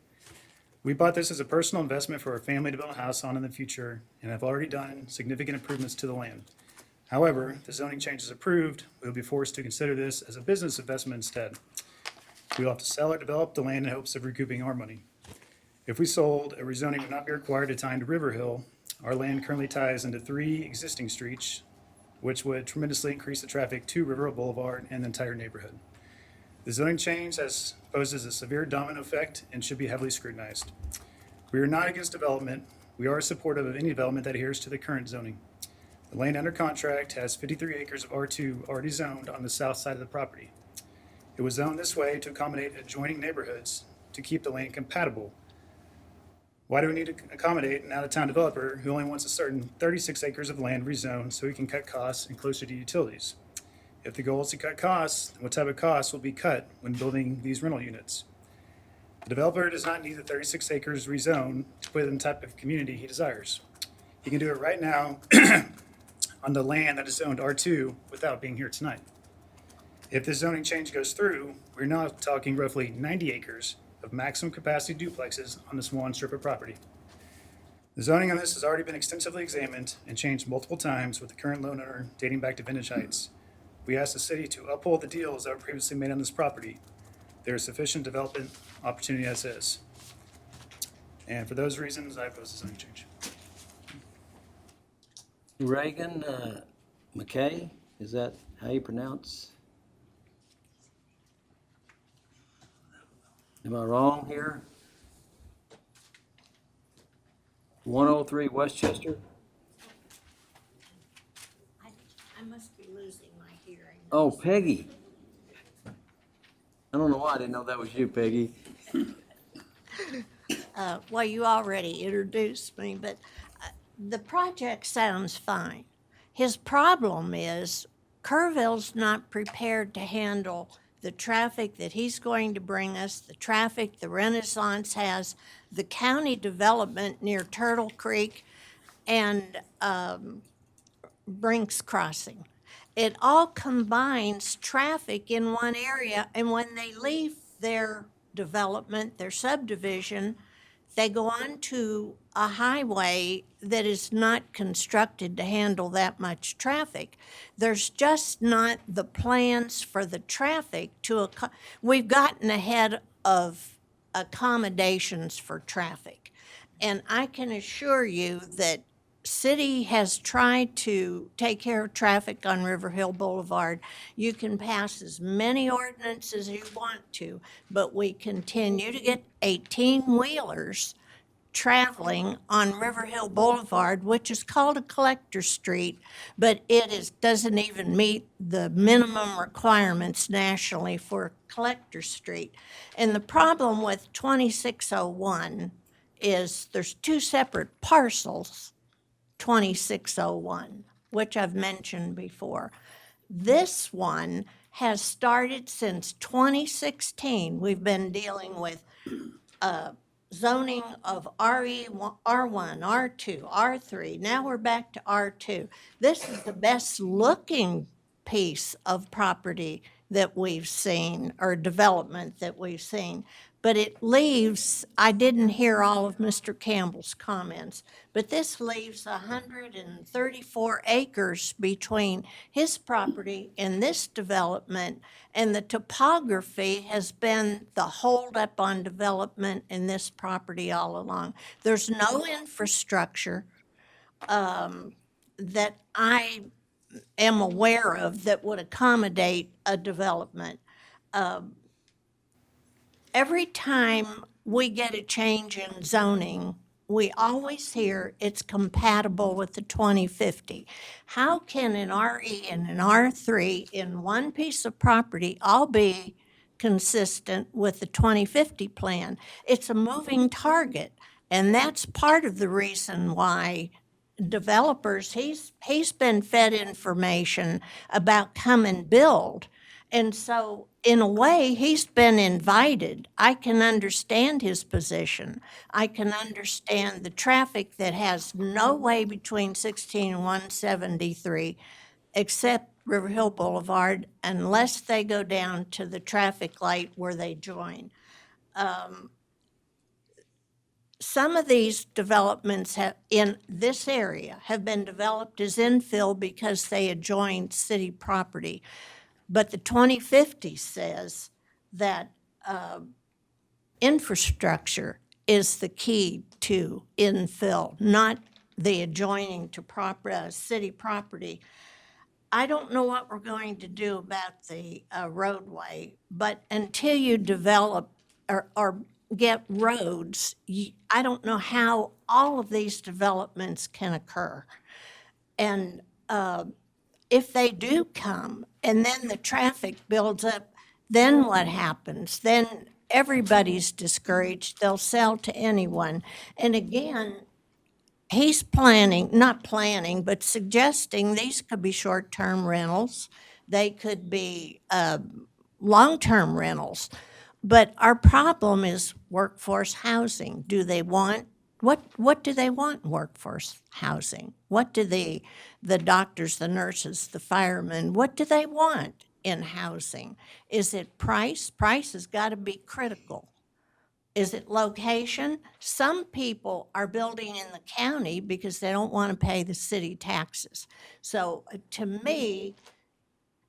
We bought this as a personal investment for our family to build a house on in the future and have already done significant improvements to the land. However, if the zoning change is approved, we will be forced to consider this as a business investment instead. We will have to sell or develop the land in hopes of recouping our money. If we sold, a rezoning would not be required to tie into River Hill. Our land currently ties into 3 existing streets, which would tremendously increase the traffic to River Hill Boulevard and the entire neighborhood. The zoning change poses a severe domino effect and should be heavily scrutinized. We are not against development. We are supportive of any development that adheres to the current zoning. The land under contract has 53 acres of R2 already zoned on the south side of the property. It was zoned this way to accommodate adjoining neighborhoods to keep the land compatible. Why do we need to accommodate an out-of-town developer who only wants a certain 36 acres of land rezoned so he can cut costs and closer to utilities? If the goal is to cut costs, then what type of costs will be cut when building these rental units? The developer does not need the 36 acres rezoned to put in the type of community he desires. He can do it right now on the land that is zoned R2 without being here tonight. If the zoning change goes through, we're now talking roughly 90 acres of maximum capacity duplexes on this one strip of property. The zoning on this has already been extensively examined and changed multiple times with the current landowner dating back to Vintage Heights. We asked the city to uphold the deals that were previously made on this property. There is sufficient development opportunity as is. And for those reasons, I oppose the zoning change. Reagan McKay, is that how you pronounce? Am I wrong here? 103 Westchester? I must be losing my hearing. Oh, Peggy. I don't know why I didn't know that was you, Peggy. Well, you already introduced me, but the project sounds fine. His problem is Kerrville's not prepared to handle the traffic that he's going to bring us, the traffic the Renaissance has, the county development near Turtle Creek, and Brinks Crossing. It all combines traffic in one area, and when they leave their development, their subdivision, they go on to a highway that is not constructed to handle that much traffic. There's just not the plans for the traffic we've gotten ahead of accommodations for traffic. And I can assure you that city has tried to take care of traffic on River Hill Boulevard. You can pass as many ordinances as you want to, but we continue to get 18-wheelers traveling on River Hill Boulevard, which is called a collector street, but doesn't even meet the minimum requirements nationally for a collector street. And the problem with 2601 is there's two separate parcels, 2601, which I've mentioned before. This one has started since 2016. We've been dealing with zoning of RE, R1, R2, R3. Now we're back to R2. This is the best looking piece of property that we've seen, or development that we've seen. But it leaves, I didn't hear all of Mr. Campbell's comments, but this leaves 134 acres between his property and this development, and the topography has been the holdup on development in this property all along. There's no infrastructure that I am aware of that would accommodate a development. Every time we get a change in zoning, we always hear it's compatible with the 2050. How can an RE and an R3 in one piece of property all be consistent with the 2050 plan? It's a moving target, and that's part of the reason why developers, he's been fed information about come and build. And so, in a way, he's been invited. I can understand his position. I can understand the traffic that has no way between 16 and 173 except River Hill Boulevard unless they go down to the traffic light where they join. Some of these developments in this area have been developed as infill because they adjoin city property. But the 2050 says that infrastructure is the key to infill, not the adjoining to city property. I don't know what we're going to do about the roadway, but until you develop or get roads, I don't know how all of these developments can occur. And if they do come, and then the traffic builds up, then what happens? Then everybody's discouraged. They'll sell to anyone. And again, he's not planning, but suggesting these could be short-term rentals. They could be long-term rentals. But our problem is workforce housing. Do they want What do they want in workforce housing? What do the doctors, the nurses, the firemen, what do they want in housing? Is it price? Price has got to be critical. Is it location? Some people are building in the county because they don't want to pay the city taxes. So to me,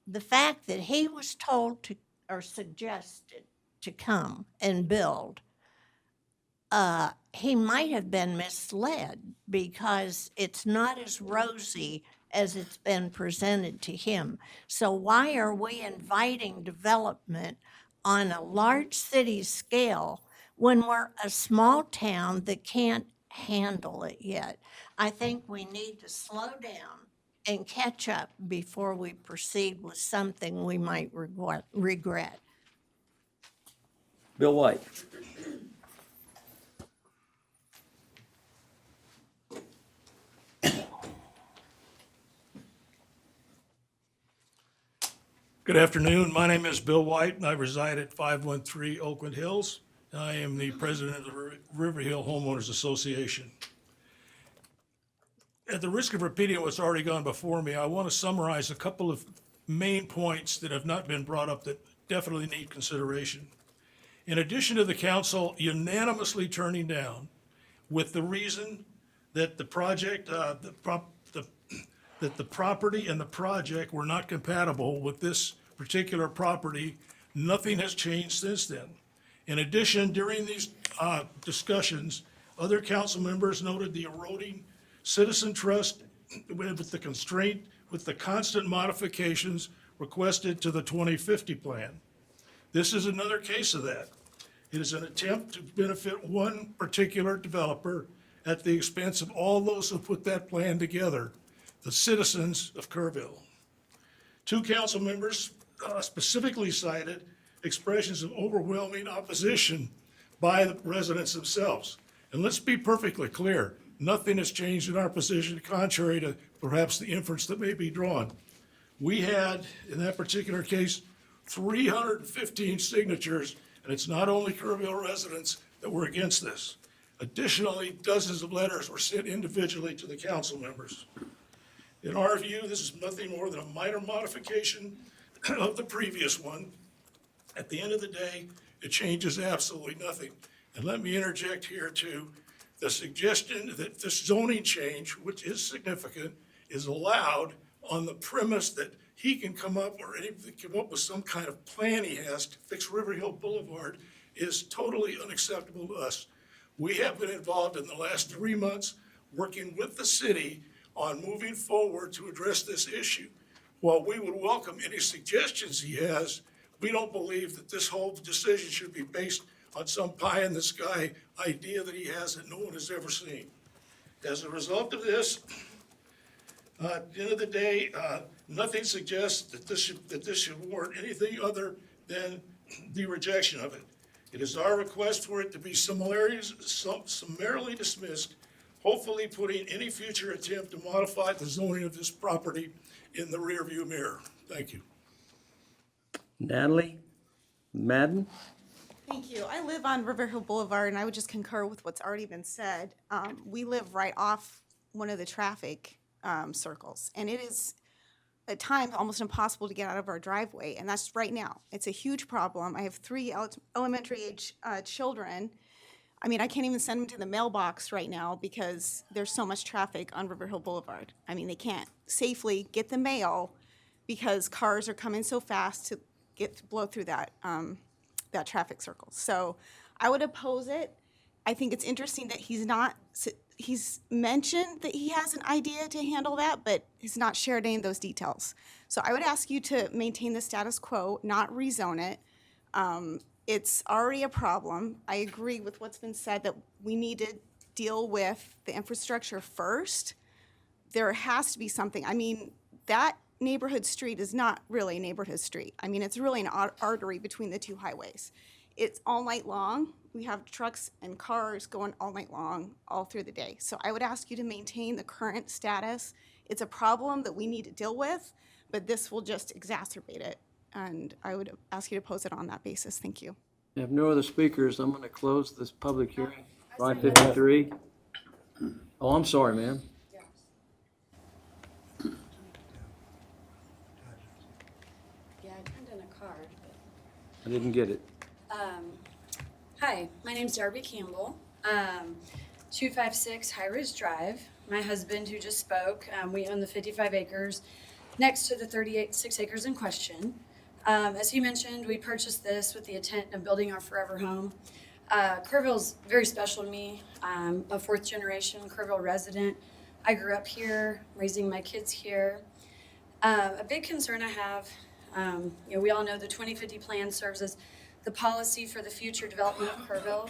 the fact that he was told to, or suggested to come and build, he might have been misled because it's not as rosy as it's been presented to him. So why are we inviting development on a large city scale when we're a small town that can't handle it yet? I think we need to slow down and catch up before we proceed with something we might regret. Bill White. Good afternoon. My name is Bill White, and I reside at 513 Oakland Hills. I am the president of the River Hill Homeowners Association. At the risk of repeating what's already gone before me, I want to summarize a couple of main points that have not been brought up that definitely need consideration. In addition to the council unanimously turning down with the reason that the project, that the property and the project were not compatible with this particular property, nothing has changed since then. In addition, during these discussions, other council members noted the eroding citizen trust with the constraint, with the constant modifications requested to the 2050 plan. This is another case of that. It is an attempt to benefit one particular developer at the expense of all those who put that plan together, the citizens of Kerrville. Two council members specifically cited expressions of overwhelming opposition by the residents themselves. And let's be perfectly clear, nothing has changed in our position, contrary to perhaps the inference that may be drawn. We had, in that particular case, 315 signatures, and it's not only Kerrville residents that were against this. Additionally, dozens of letters were sent individually to the council members. In our view, this is nothing more than a minor modification of the previous one. At the end of the day, it changes absolutely nothing. And let me interject here too, the suggestion that this zoning change, which is significant, is allowed on the premise that he can come up with some kind of plan he has to fix River Hill Boulevard is totally unacceptable to us. We have been involved in the last 3 months working with the city on moving forward to address this issue. While we would welcome any suggestions he has, we don't believe that this whole decision should be based on some pie-in-the-sky idea that he has that no one has ever seen. As a result of this, at the end of the day, nothing suggests that this should warrant anything other than the rejection of it. It is our request for it to be summarily dismissed, hopefully putting any future attempt to modify the zoning of this property in the rearview mirror. Thank you. Natalie Madden? Thank you. I live on River Hill Boulevard, and I would just concur with what's already been said. We live right off one of the traffic circles, and it is at times almost impossible to get out of our driveway, and that's right now. It's a huge problem. I have 3 elementary age children. I mean, I can't even send them to the mailbox right now because there's so much traffic on River Hill Boulevard. I mean, they can't safely get the mail because cars are coming so fast to blow through that that traffic circle. So I would oppose it. I think it's interesting that he's mentioned that he has an idea to handle that, but he's not shared any of those details. So I would ask you to maintain the status quo, not rezone it. It's already a problem. I agree with what's been said that we need to deal with the infrastructure first. There has to be something. I mean, that neighborhood street is not really a neighborhood street. I mean, it's really an artery between the 2 highways. It's all night long. We have trucks and cars going all night long, all through the day. So I would ask you to maintain the current status. It's a problem that we need to deal with, but this will just exacerbate it. And I would ask you to pose it on that basis. Thank you. If no other speakers, I'm going to close this public hearing. 5:53. Oh, I'm sorry, ma'am. Yeah, I turned in a card, but. I didn't get it. Hi, my name's Darby Campbell, 256 High Ridge Drive. My husband, who just spoke, we own the 55 acres next to the 36 acres in question. As he mentioned, we purchased this with the intent of building our forever home. Kerrville's very special to me. I'm a 4th generation Kerrville resident. I grew up here, raising my kids here. A big concern I have, we all know the 2050 plan serves as the policy for the future development of Kerrville.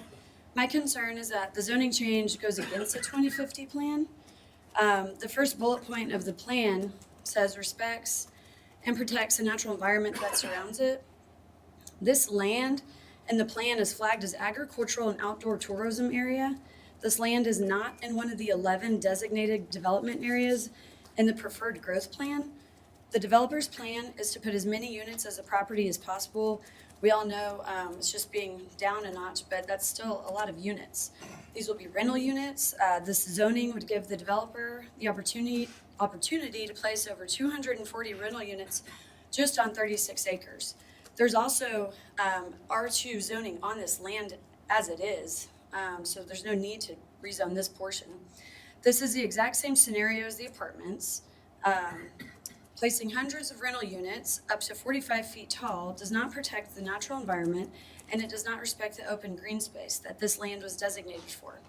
My concern is that the zoning change goes against the 2050 plan. The first bullet point of the plan says respects and protects the natural environment that surrounds it. This land in the plan is flagged as agricultural and outdoor tourism area. This land is not in one of the 11 designated development areas in the preferred growth plan. The developer's plan is to put as many units as the property as possible. We all know it's just being down a notch, but that's still a lot of units. These will be rental units. This zoning would give the developer the opportunity to place over 240 rental units just on 36 acres. There's also R2 zoning on this land as it is, so there's no need to rezone this portion. This is the exact same scenario as the apartments. Placing hundreds of rental units up to 45 feet tall does not protect the natural environment, and it does not respect the open green space that this land was designated for.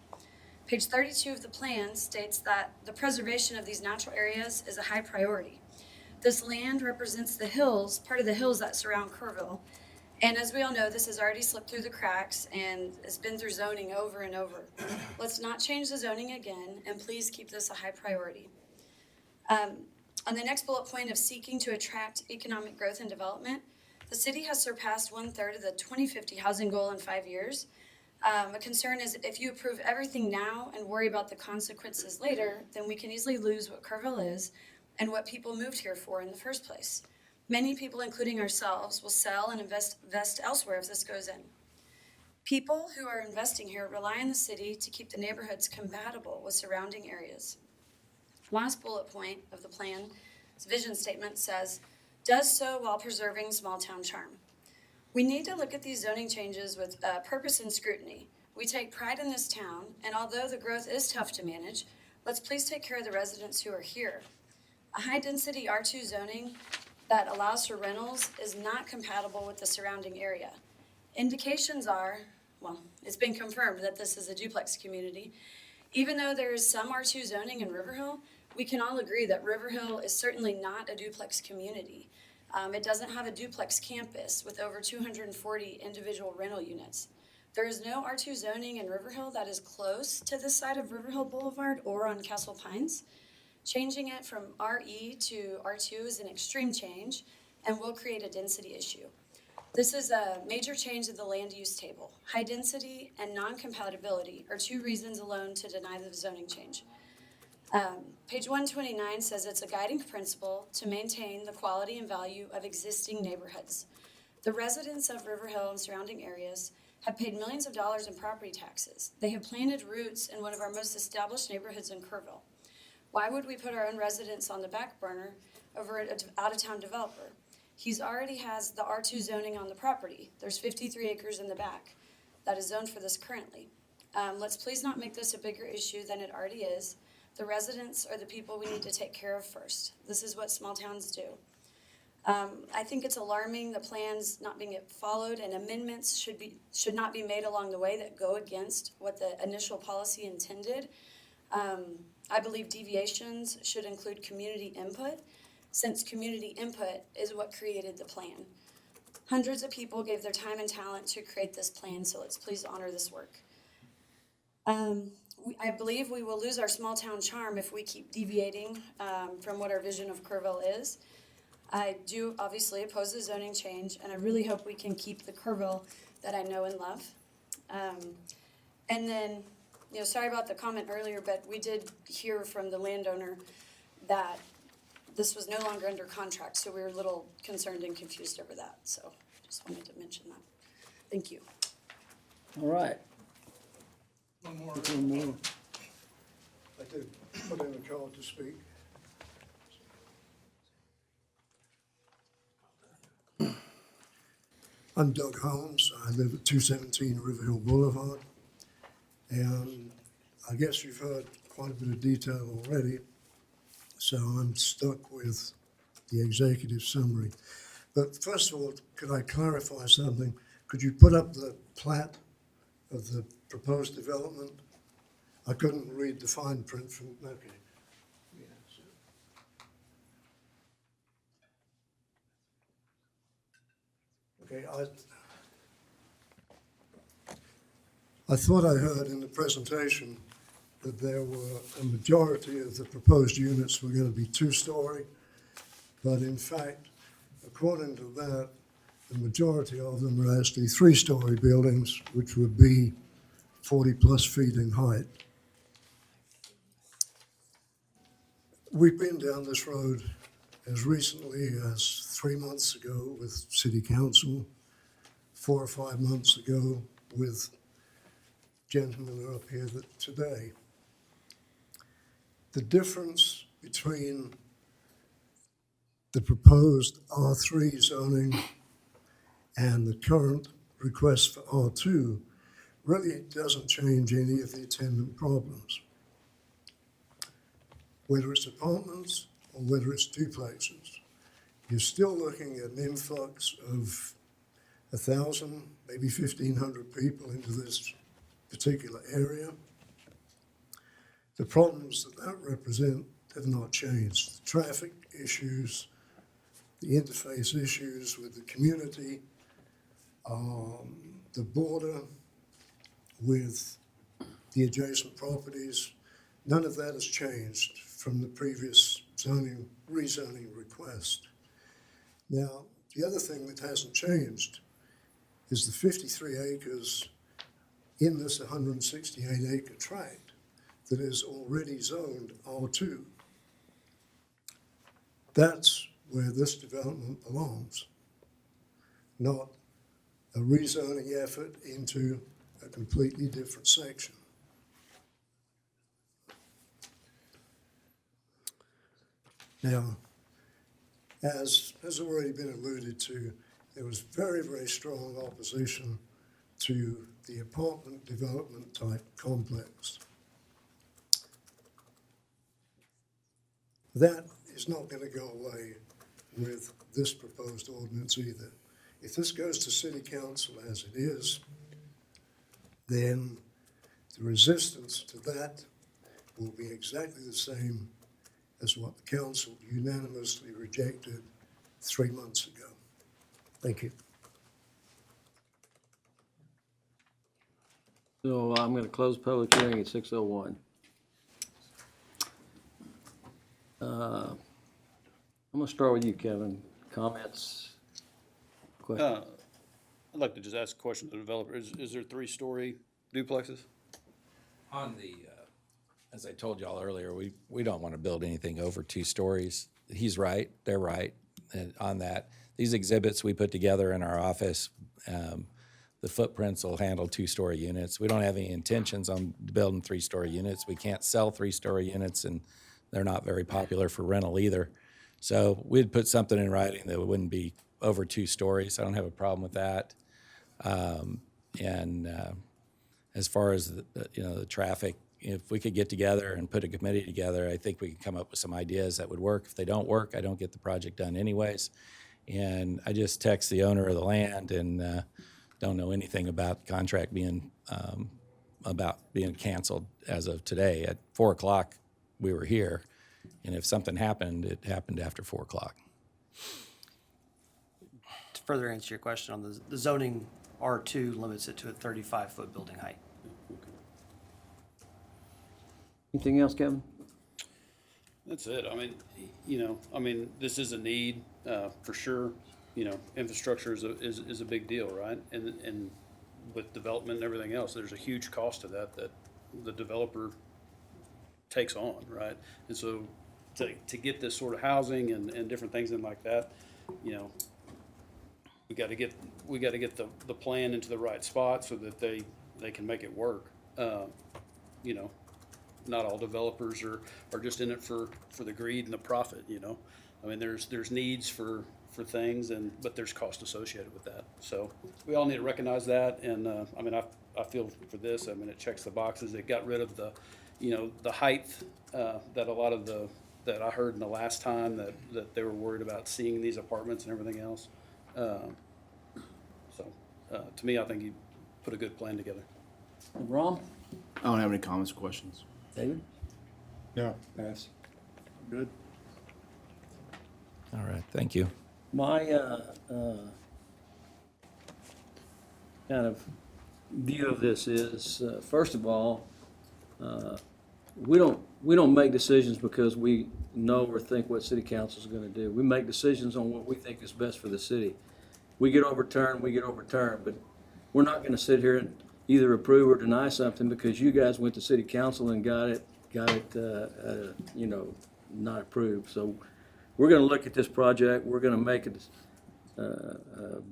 Page 32 of the plan states that the preservation of these natural areas is a high priority. This land represents the hills, part of the hills that surround Kerrville. And as we all know, this has already slipped through the cracks and has been through zoning over and over. Let's not change the zoning again, and please keep this a high priority. On the next bullet point of seeking to attract economic growth and development, the city has surpassed 1/3 of the 2050 housing goal in 5 years. A concern is if you approve everything now and worry about the consequences later, then we can easily lose what Kerrville is and what people moved here for in the first place. Many people, including ourselves, will sell and invest elsewhere if this goes in. People who are investing here rely on the city to keep the neighborhoods compatible with surrounding areas. Last bullet point of the plan's vision statement says, does so while preserving small town charm. We need to look at these zoning changes with purpose and scrutiny. We take pride in this town, and although the growth is tough to manage, let's please take care of the residents who are here. A high-density R2 zoning that allows for rentals is not compatible with the surrounding area. Indications are, well, it's been confirmed that this is a duplex community. Even though there is some R2 zoning in Riverhill, we can all agree that Riverhill is certainly not a duplex community. It doesn't have a duplex campus with over 240 individual rental units. There is no R2 zoning in Riverhill that is close to this side of Riverhill Boulevard or on Castle Pines. Changing it from RE to R2 is an extreme change and will create a density issue. This is a major change of the land use table. High density and non-compatibility are 2 reasons alone to deny the zoning change. Page 129 says it's a guiding principle to maintain the quality and value of existing neighborhoods. The residents of Riverhill and surrounding areas have paid millions of dollars in property taxes. They have planted roots in one of our most established neighborhoods in Kerrville. Why would we put our own residents on the back burner over an out-of-town developer? He's already has the R2 zoning on the property. There's 53 acres in the back that is zoned for this currently. Let's please not make this a bigger issue than it already is. The residents are the people we need to take care of first. This is what small towns do. I think it's alarming the plans not being followed, and amendments should not be made along the way that go against what the initial policy intended. I believe deviations should include community input, since community input is what created the plan. Hundreds of people gave their time and talent to create this plan, so let's please honor this work. I believe we will lose our small town charm if we keep deviating from what our vision of Kerrville is. I do obviously oppose the zoning change, and I really hope we can keep the Kerrville that I know and love. And then, sorry about the comment earlier, but we did hear from the landowner that this was no longer under contract, so we were a little concerned and confused over that. So just wanted to mention that. Thank you. All right. One more. One more. I did put in a call to speak. I'm Doug Holmes. I live at 217 Riverhill Boulevard. And I guess you've heard quite a bit of detail already, so I'm stuck with the executive summary. But first of all, could I clarify something? Could you put up the plat of the proposed development? I couldn't read the fine print from, okay. Okay, I thought I heard in the presentation that there were a majority of the proposed units were going to be 2-story, but in fact, according to that, the majority of them are actually 3-story buildings, which would be 40+ feet in height. We've been down this road as recently as 3 months ago with city council, 4 or 5 months ago with gentlemen who are up here today. The difference between the proposed R3 zoning and the current request for R2 really doesn't change any of the attendant problems. Whether it's apartments or whether it's duplexes, you're still looking at an influx of 1,000, maybe 1,500 people into this particular area. The problems that represent have not changed. The traffic issues, the interface issues with the community, the border with the adjacent properties, none of that has changed from the previous rezoning request. Now, the other thing that hasn't changed is the 53 acres in this 168 acre tract that is already zoned R2. That's where this development belongs, not a rezoning effort into a completely different section. Now, as has already been alluded to, there was very, very strong opposition to the apartment development type complex. That is not going to go away with this proposed ordinance either. If this goes to City Council as it is, then the resistance to that will be exactly the same as what the council unanimously rejected 3 months ago. Thank you. So I'm going to close public hearing at 6:01. I'm going to start with you, Kevin. Comments? Questions? I'd like to just ask a question to the developer. Is there 3-story duplexes? On the, as I told y'all earlier, we don't want to build anything over 2 stories. He's right, they're right on that. These exhibits we put together in our office, the footprints will handle 2-story units. We don't have any intentions on building 3-story units. We can't sell 3-story units, and they're not very popular for rental either. So we'd put something in writing that wouldn't be over 2 stories. I don't have a problem with that. As far as the traffic, if we could get together and put a committee together, I think we could come up with some ideas that would work. If they don't work, I don't get the project done anyways. And I just text the owner of the land and don't know anything about the contract being canceled as of today. At 4 o'clock, we were here, and if something happened, it happened after 4 o'clock. To further answer your question on the zoning, R2 limits it to a 35-foot building height. Anything else, Kevin? That's it. I mean, this is a need, for sure. Infrastructure is a big deal, right? And with development and everything else, there's a huge cost to that the developer takes on, right? And so to get this sort of housing and different things in like that, we got to get the plan into the right spot so that they can make it work. Not all developers are just in it for the greed and the profit, I mean, there's needs for things but there's cost associated with that. So we all need to recognize that. And, I feel for this, it checks the boxes. It got rid of the height, that a lot of that I heard in the last time that they were worried about seeing these apartments and everything else. To me, I think you put a good plan together. Ron? I don't have any comments or questions. David? No, pass. Good. All right, thank you. My kind of view of this is, first of all, we don't make decisions because we know or think what city council is going to do. We make decisions on what we think is best for the city. We get overturned, but we're not going to sit here and either approve or deny something because you guys went to city council and got it, not approved. So we're gonna look at this project, we're gonna make a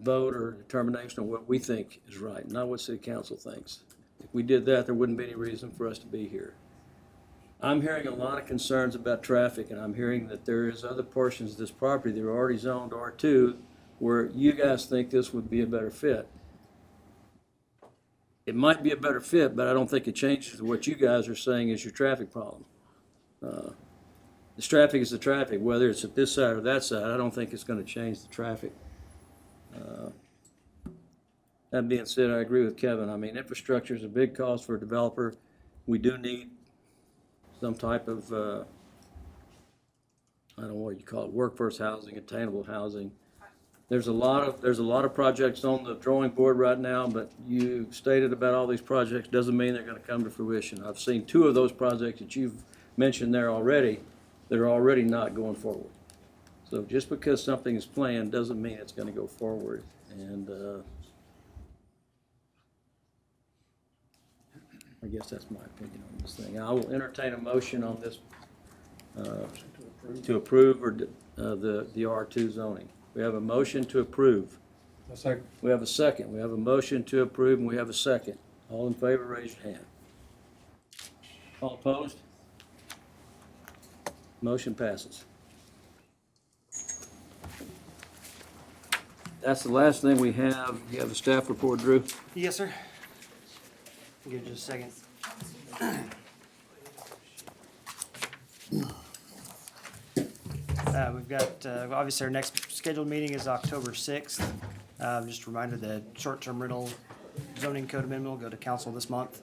vote or determination on what we think is right, not what city council thinks. If we did that, there wouldn't be any reason for us to be here. I'm hearing a lot of concerns about traffic, and I'm hearing that there is other portions of this property that are already zoned R2 where you guys think this would be a better fit. It might be a better fit, but I don't think it changes what you guys are saying is your traffic problem. This traffic is the traffic, whether it's at this side or that side. I don't think it's gonna change the traffic. That being said, I agree with Kevin. I mean, infrastructure is a big cost for a developer. We do need some type of, I don't know what you call it, workforce housing, attainable housing. There's a lot of projects on the drawing board right now, but you stated about all these projects doesn't mean they're gonna come to fruition. I've seen 2 of those projects that you've mentioned there already, that are already not going forward. So just because something is planned doesn't mean it's gonna go forward. And, I guess that's my opinion on this thing. I will entertain a motion on this, to approve or, the R2 zoning. We have a motion to approve. A second. We have a second. We have a motion to approve, and we have a second. All in favor, raise your hand. All opposed? Motion passes. That's the last thing we have. You have a staff report, Drew? Yes, sir. I'll give you just a second. We've got, obviously, our next scheduled meeting is October 6th. Just a reminder, the short-term rental zoning code amendment will go to council this month.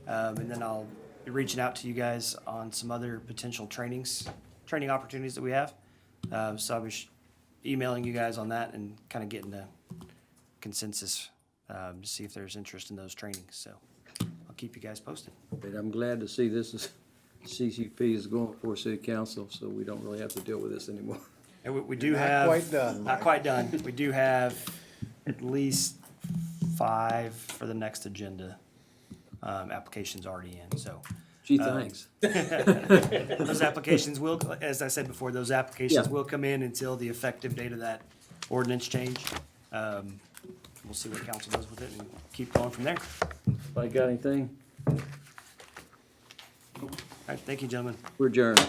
And then I'll be reaching out to you guys on some other potential training opportunities that we have. So I'll be emailing you guys on that and kind of getting a consensus to see if there's interest in those trainings. So I'll keep you guys posted. But I'm glad to see this is, CCP is going before city council, so we don't really have to deal with this anymore. And we do have. quite done, Not quite done. We do have at least 5 for the next agenda, applications already in, so. Gee, thanks. Those applications will, as I said before, those applications Yeah. will come in until the effective date of that ordinance change. We'll see what council does with it and keep going from there. Anybody got anything? All right, thank you, gentlemen. We're adjourned.